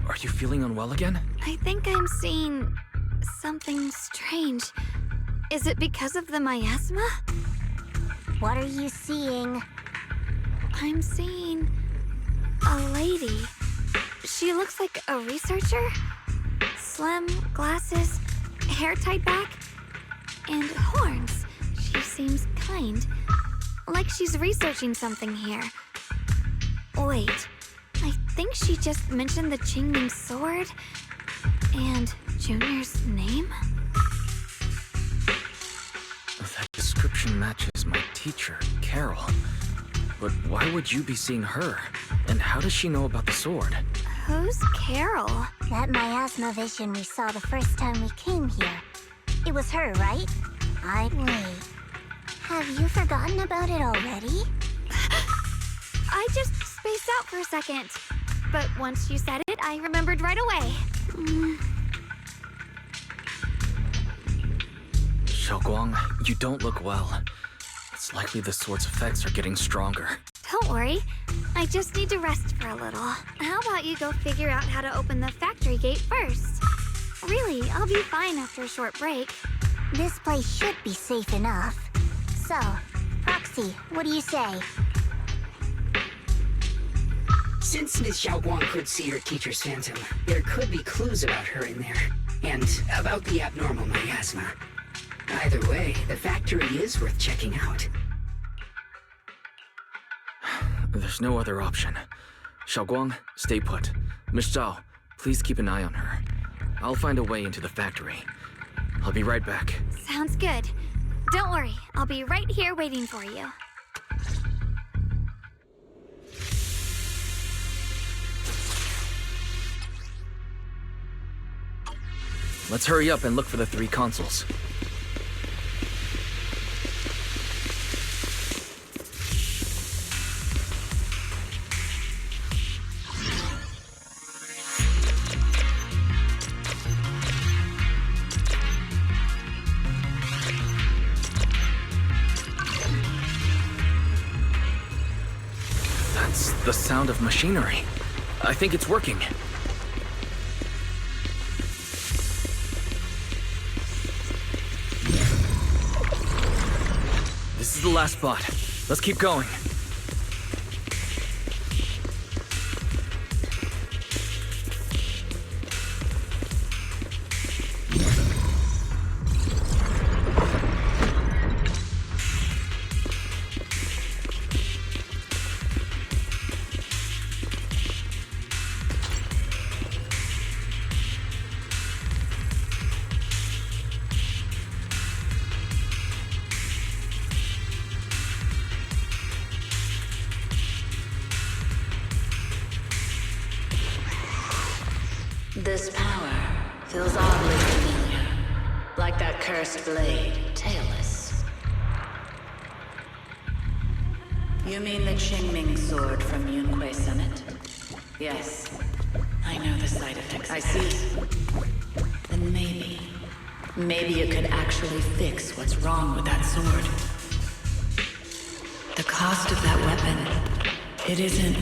Are you feeling unwell again? I think I'm seeing something strange. Is it because of the miasma? What are you seeing? I'm seeing a lady. She looks like a researcher. Slim, glasses, hair tied back, and horns. She seems kind. Like she's researching something here. Wait, I think she just mentioned the Qingming sword and Junior's name? That description matches my teacher, Carol. But why would you be seeing her? And how does she know about the sword? Who's Carol? That miasma vision we saw the first time we came here. It was her, right? Wait. Have you forgotten about it already? I just spaced out for a second. But once you said it, I remembered right away. Xiaoguang, you don't look well. It's likely the sword's effects are getting stronger. Don't worry. I just need to rest for a little. How about you go figure out how to open the factory gate first? Really, I'll be fine after a short break. This place should be safe enough. So, Roxy, what do you say? Since Ms. Xiaoguang could see her teacher's phantom, there could be clues about her in there. And about the abnormal miasma. Either way, the factory is worth checking out. There's no other option. Xiaoguang, stay put. Miss Zhao, please keep an eye on her. I'll find a way into the factory. I'll be right back. Sounds good. Don't worry, I'll be right here waiting for you. Let's hurry up and look for the 3 consoles. That's the sound of machinery. I think it's working. This is the last spot. Let's keep going. This power feels oddly familiar. Like that cursed blade, tailless. You mean the Qingming sword from Yunquei Summit? Yes. I know the side effects. I see. Then maybe it could actually fix what's wrong with that sword. The cost of that weapon, it isn't...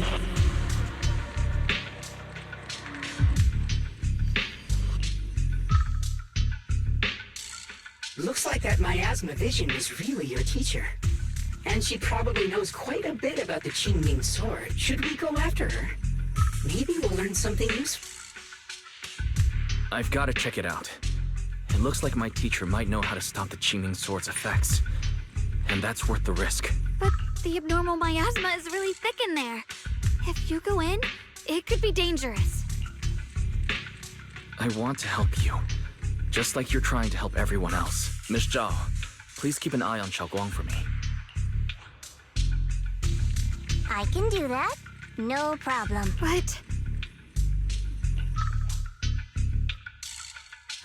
Looks like that miasma vision was really your teacher. And she probably knows quite a bit about the Qingming sword. Should we go after her? Maybe we'll learn something useful. I've got to check it out. It looks like my teacher might know how to stop the Qingming sword's effects. And that's worth the risk. But the abnormal miasma is really thick in there. If you go in, it could be dangerous. I want to help you. Just like you're trying to help everyone else. Miss Zhao, please keep an eye on Xiaoguang for me. I can do that. No problem. But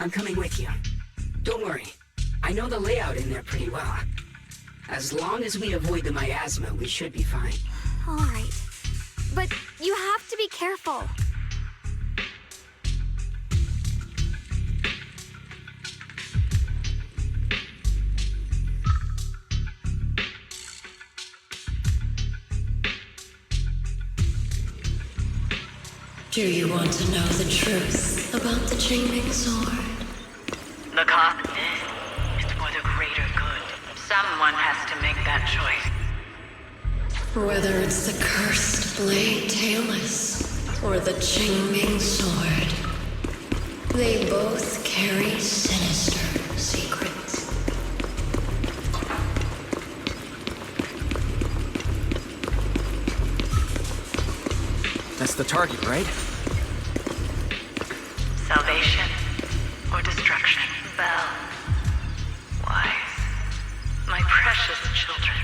I'm coming with you. Don't worry. I know the layout in there pretty well. As long as we avoid the miasma, we should be fine. all right. But you have to be careful. Do you want to know the truth about the Qingming sword? The cost of this is for the greater good. Someone has to make that choice. Whether it's the cursed blade tailless or the Qingming sword, they both carry sinister secrets. That's the target, right? Salvation or destruction. Belle, Wise, my precious children,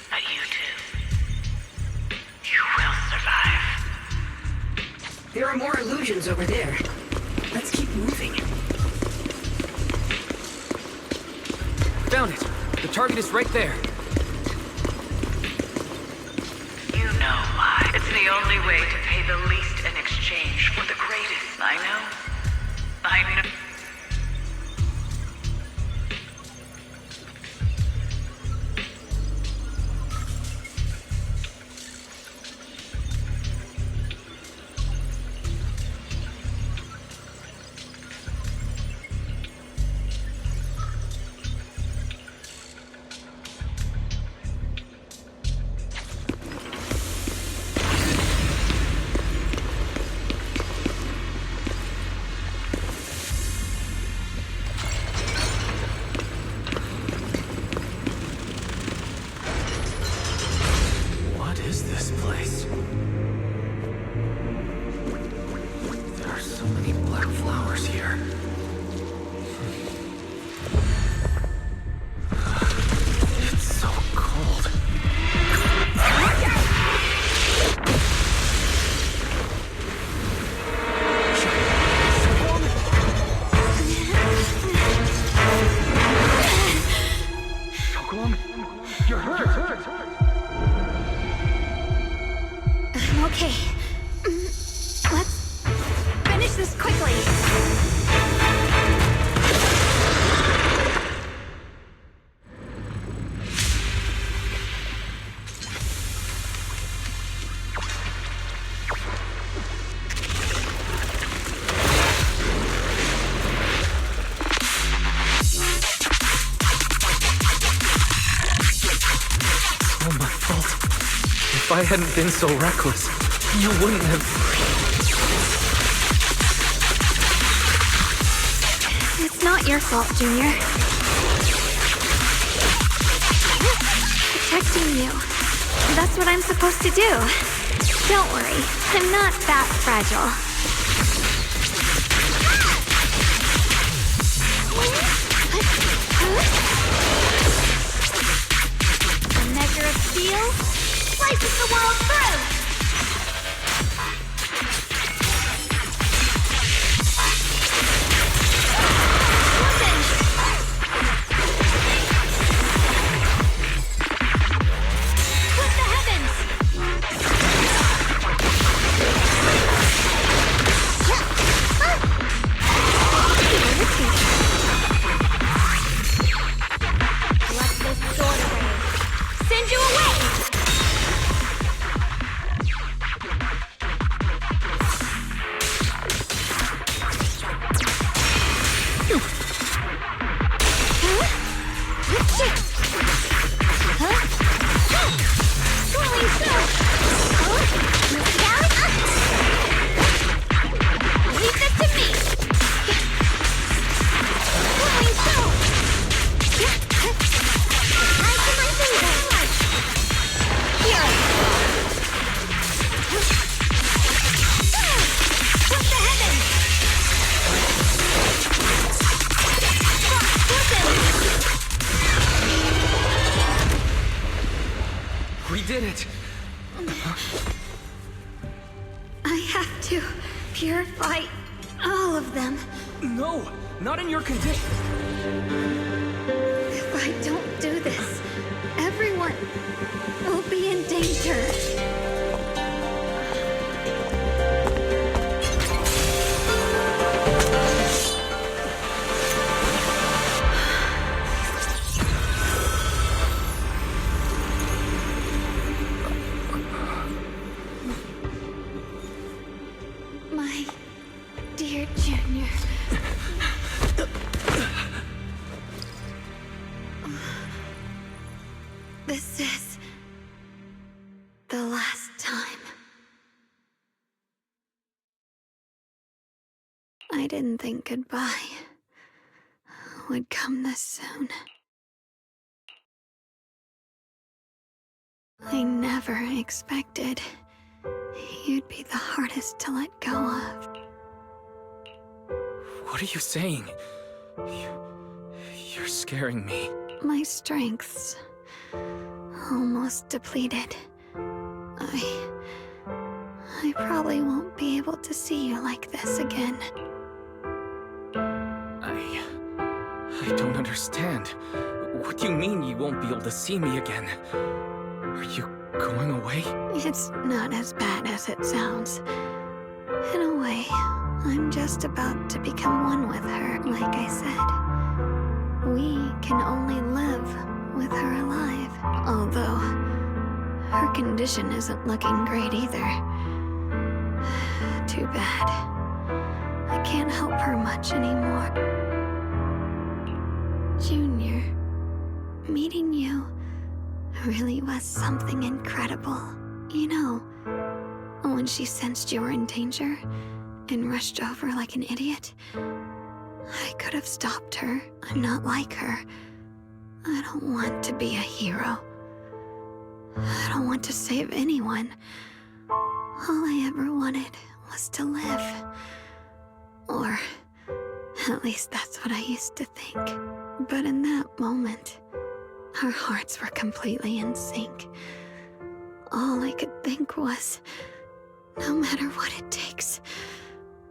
but you two, you will survive. There are more illusions over there. Let's keep moving. Found it! The target is right there. You know why. It's the only way to pay the least in exchange for the greatest. I know. black flowers here. It's so cold. You're hurt! I'm okay. Let's finish this quickly. If I hadn't been so reckless, you wouldn't have... It's not your fault, Junior. Protecting you. That's what I'm supposed to do. Don't worry, I'm not that fragile. A measure of steel slices the world through! Split the heavens! Let this sword away! Send you away! We did it! I have to purify all of them. No! Not in your condition! If I don't do this, everyone will be in danger. My dear Junior. This is the last time. I didn't think goodbye would come this soon. I never expected you'd be the hardest to let go of. What are you saying? You're scaring me. My strength's almost depleted. I probably won't be able to see you like this again. I don't understand. What do you mean you won't be able to see me again? Are you going away? It's not as bad as it sounds. In a way, I'm just about to become one with her, like I said. We can only live with her alive, although her condition isn't looking great either. Too bad. I can't help her much anymore. Junior, meeting you really was something incredible. You know, when she sensed you were in danger and rushed over like an idiot, I could have stopped her. I'm not like her. I don't want to be a hero. I don't want to save anyone. All I ever wanted was to live. Or At least that's what I used to think. But in that moment, our hearts were completely in sync. All I could think was, no matter what it takes,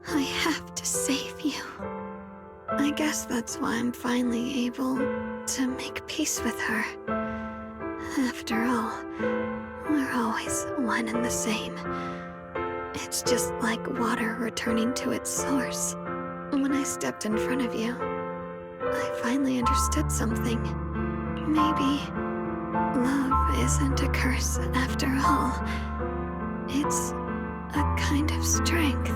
I have to save you. I guess that's why I'm finally able to make peace with her. After all, we're always one and the same. It's just like water returning to its source. When I stepped in front of you, I finally understood something. Maybe love isn't a curse after all. It's a kind of strength.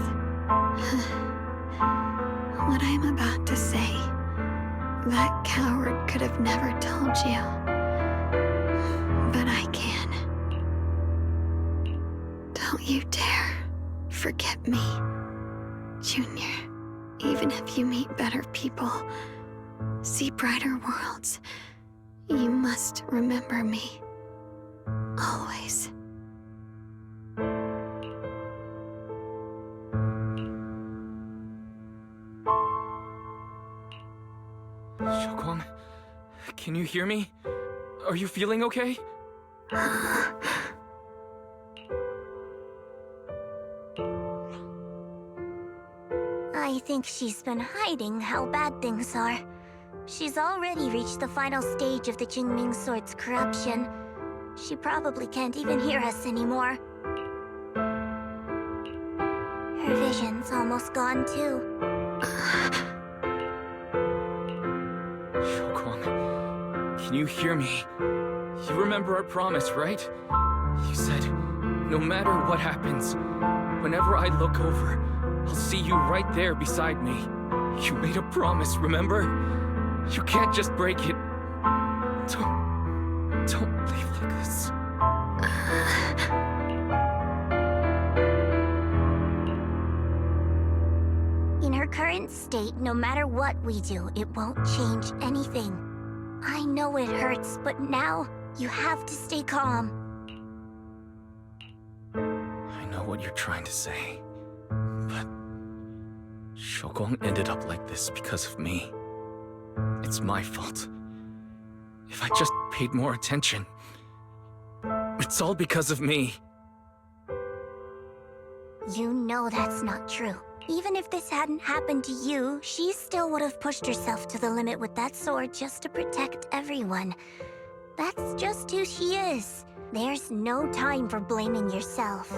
What I'm about to say, that coward could have never told you. But I can. Don't you dare forget me, Junior. Even if you meet better people, see brighter worlds, you must remember me. Always. Xiaoguang, can you hear me? Are you feeling okay? I think she's been hiding how bad things are. She's already reached the final stage of the Jingming Sword's corruption. She probably can't even hear us anymore. Her vision's almost gone too. Xiaoguang, can you hear me? You remember our promise, right? You said, no matter what happens, whenever I look over, I'll see you right there beside me. You made a promise, remember? You can't just break it. Don't leave like this. In her current state, no matter what we do, it won't change anything. I know it hurts, but now you have to stay calm. I know what you're trying to say, but Xiaoguang ended up like this because of me. It's my fault. If I just paid more attention, it's all because of me. You know that's not true. Even if this hadn't happened to you, she still would have pushed herself to the limit with that sword just to protect everyone. That's just who she is. There's no time for blaming yourself.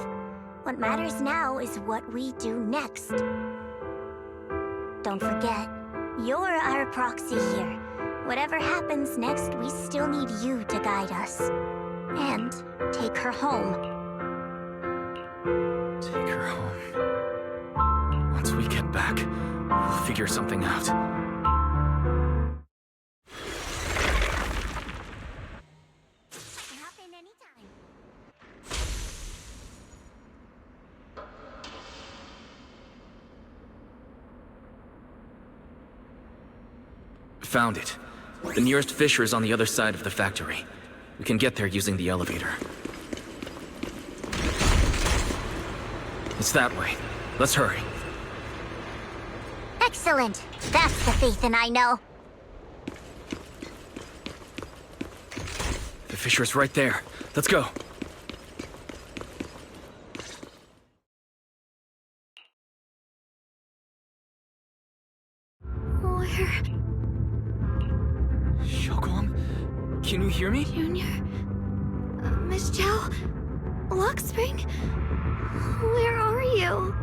What matters now is what we do next. Don't forget, you're our proxy here. Whatever happens next, we still need you to guide us. And take her home. Take her home. Once we get back, we'll figure something out. Hop in anytime. Found it. The nearest fissure is on the other side of the factory. We can get there using the elevator. It's that way. Let's hurry. Excellent. That's the Phaethon I know. The fissure's right there. Let's go. Where? Xiaoguang, can you hear me? Junior? Miss Zhao? Lockspring? Where are you?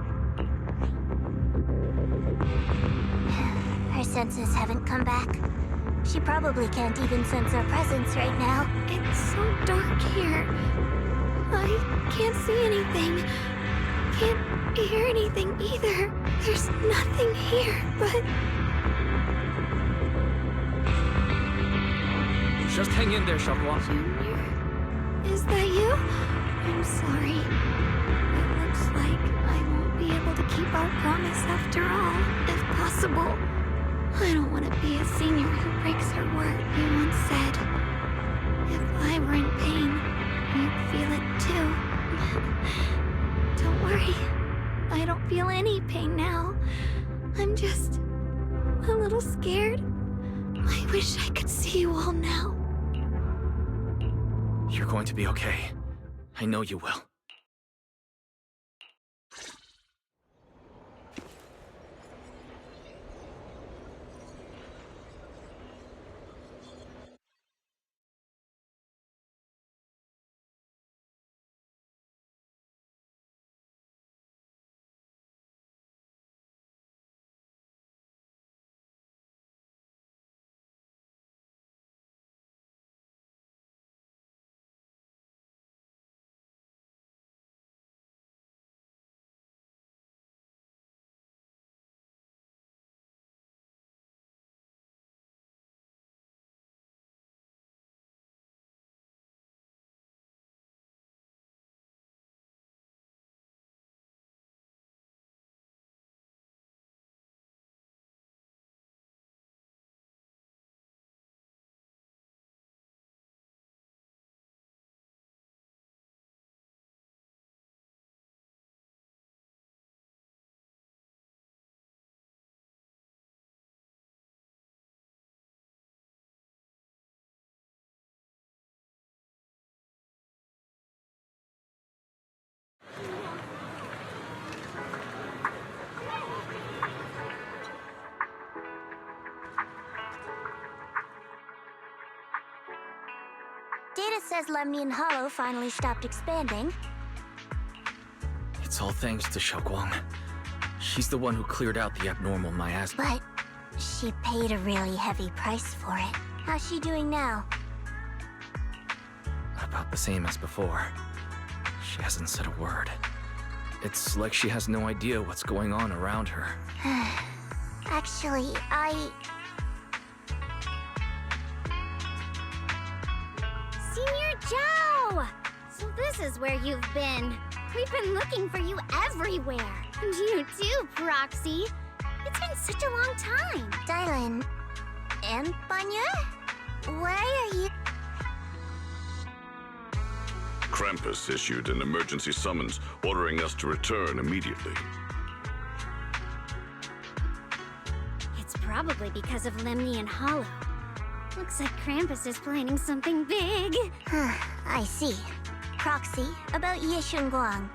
Her senses haven't come back. She probably can't even sense our presence right now. It's so dark here. I can't see anything. Can't hear anything either. There's nothing here but... Just hang in there, Xiaoguang. Junior? Is that you? I'm sorry. It looks like I won't be able to keep our promise after all, if possible. I don't want to be a senior who breaks her word, you once said. If I were in pain, you'd feel it too. Don't worry. I don't feel any pain now. I'm just a little scared. I wish I could see you all now. You're going to be okay. I know you will. Data says Lemnian Hollow finally stopped expanding. It's all thanks to Xiaoguang. She's the one who cleared out the abnormal miasma. But she paid a really heavy price for it. How's she doing now? About the same as before. She hasn't said a word. It's like she has no idea what's going on around her. Actually, Senior Zhao! So this is where you've been. We've been looking for you everywhere. And you too, Proxy. It's been such a long time. Dylan and Banya? Where are you? Krampus issued an emergency summons ordering us to return immediately. It's probably because of Lemnian Hollow. Looks like Krampus is planning something big. I see. Proxy, about Yishunguang.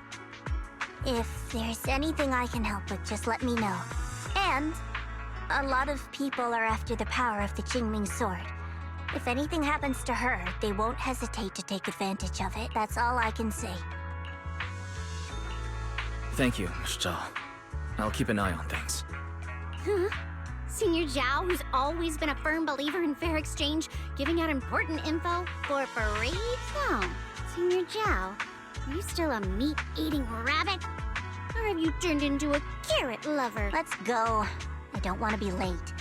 If there's anything I can help with, just let me know. And a lot of people are after the power of the Qingming sword. If anything happens to her, they won't hesitate to take advantage of it. That's all I can say. Thank you, Miss Zhao. I'll keep an eye on things. Huh? Senior Zhao, who's always been a firm believer in fair exchange, giving out important info for free? So, Senior Zhao, are you still a meat-eating rabbit? Or have you turned into a carrot lover? Let's go. I don't want to be late.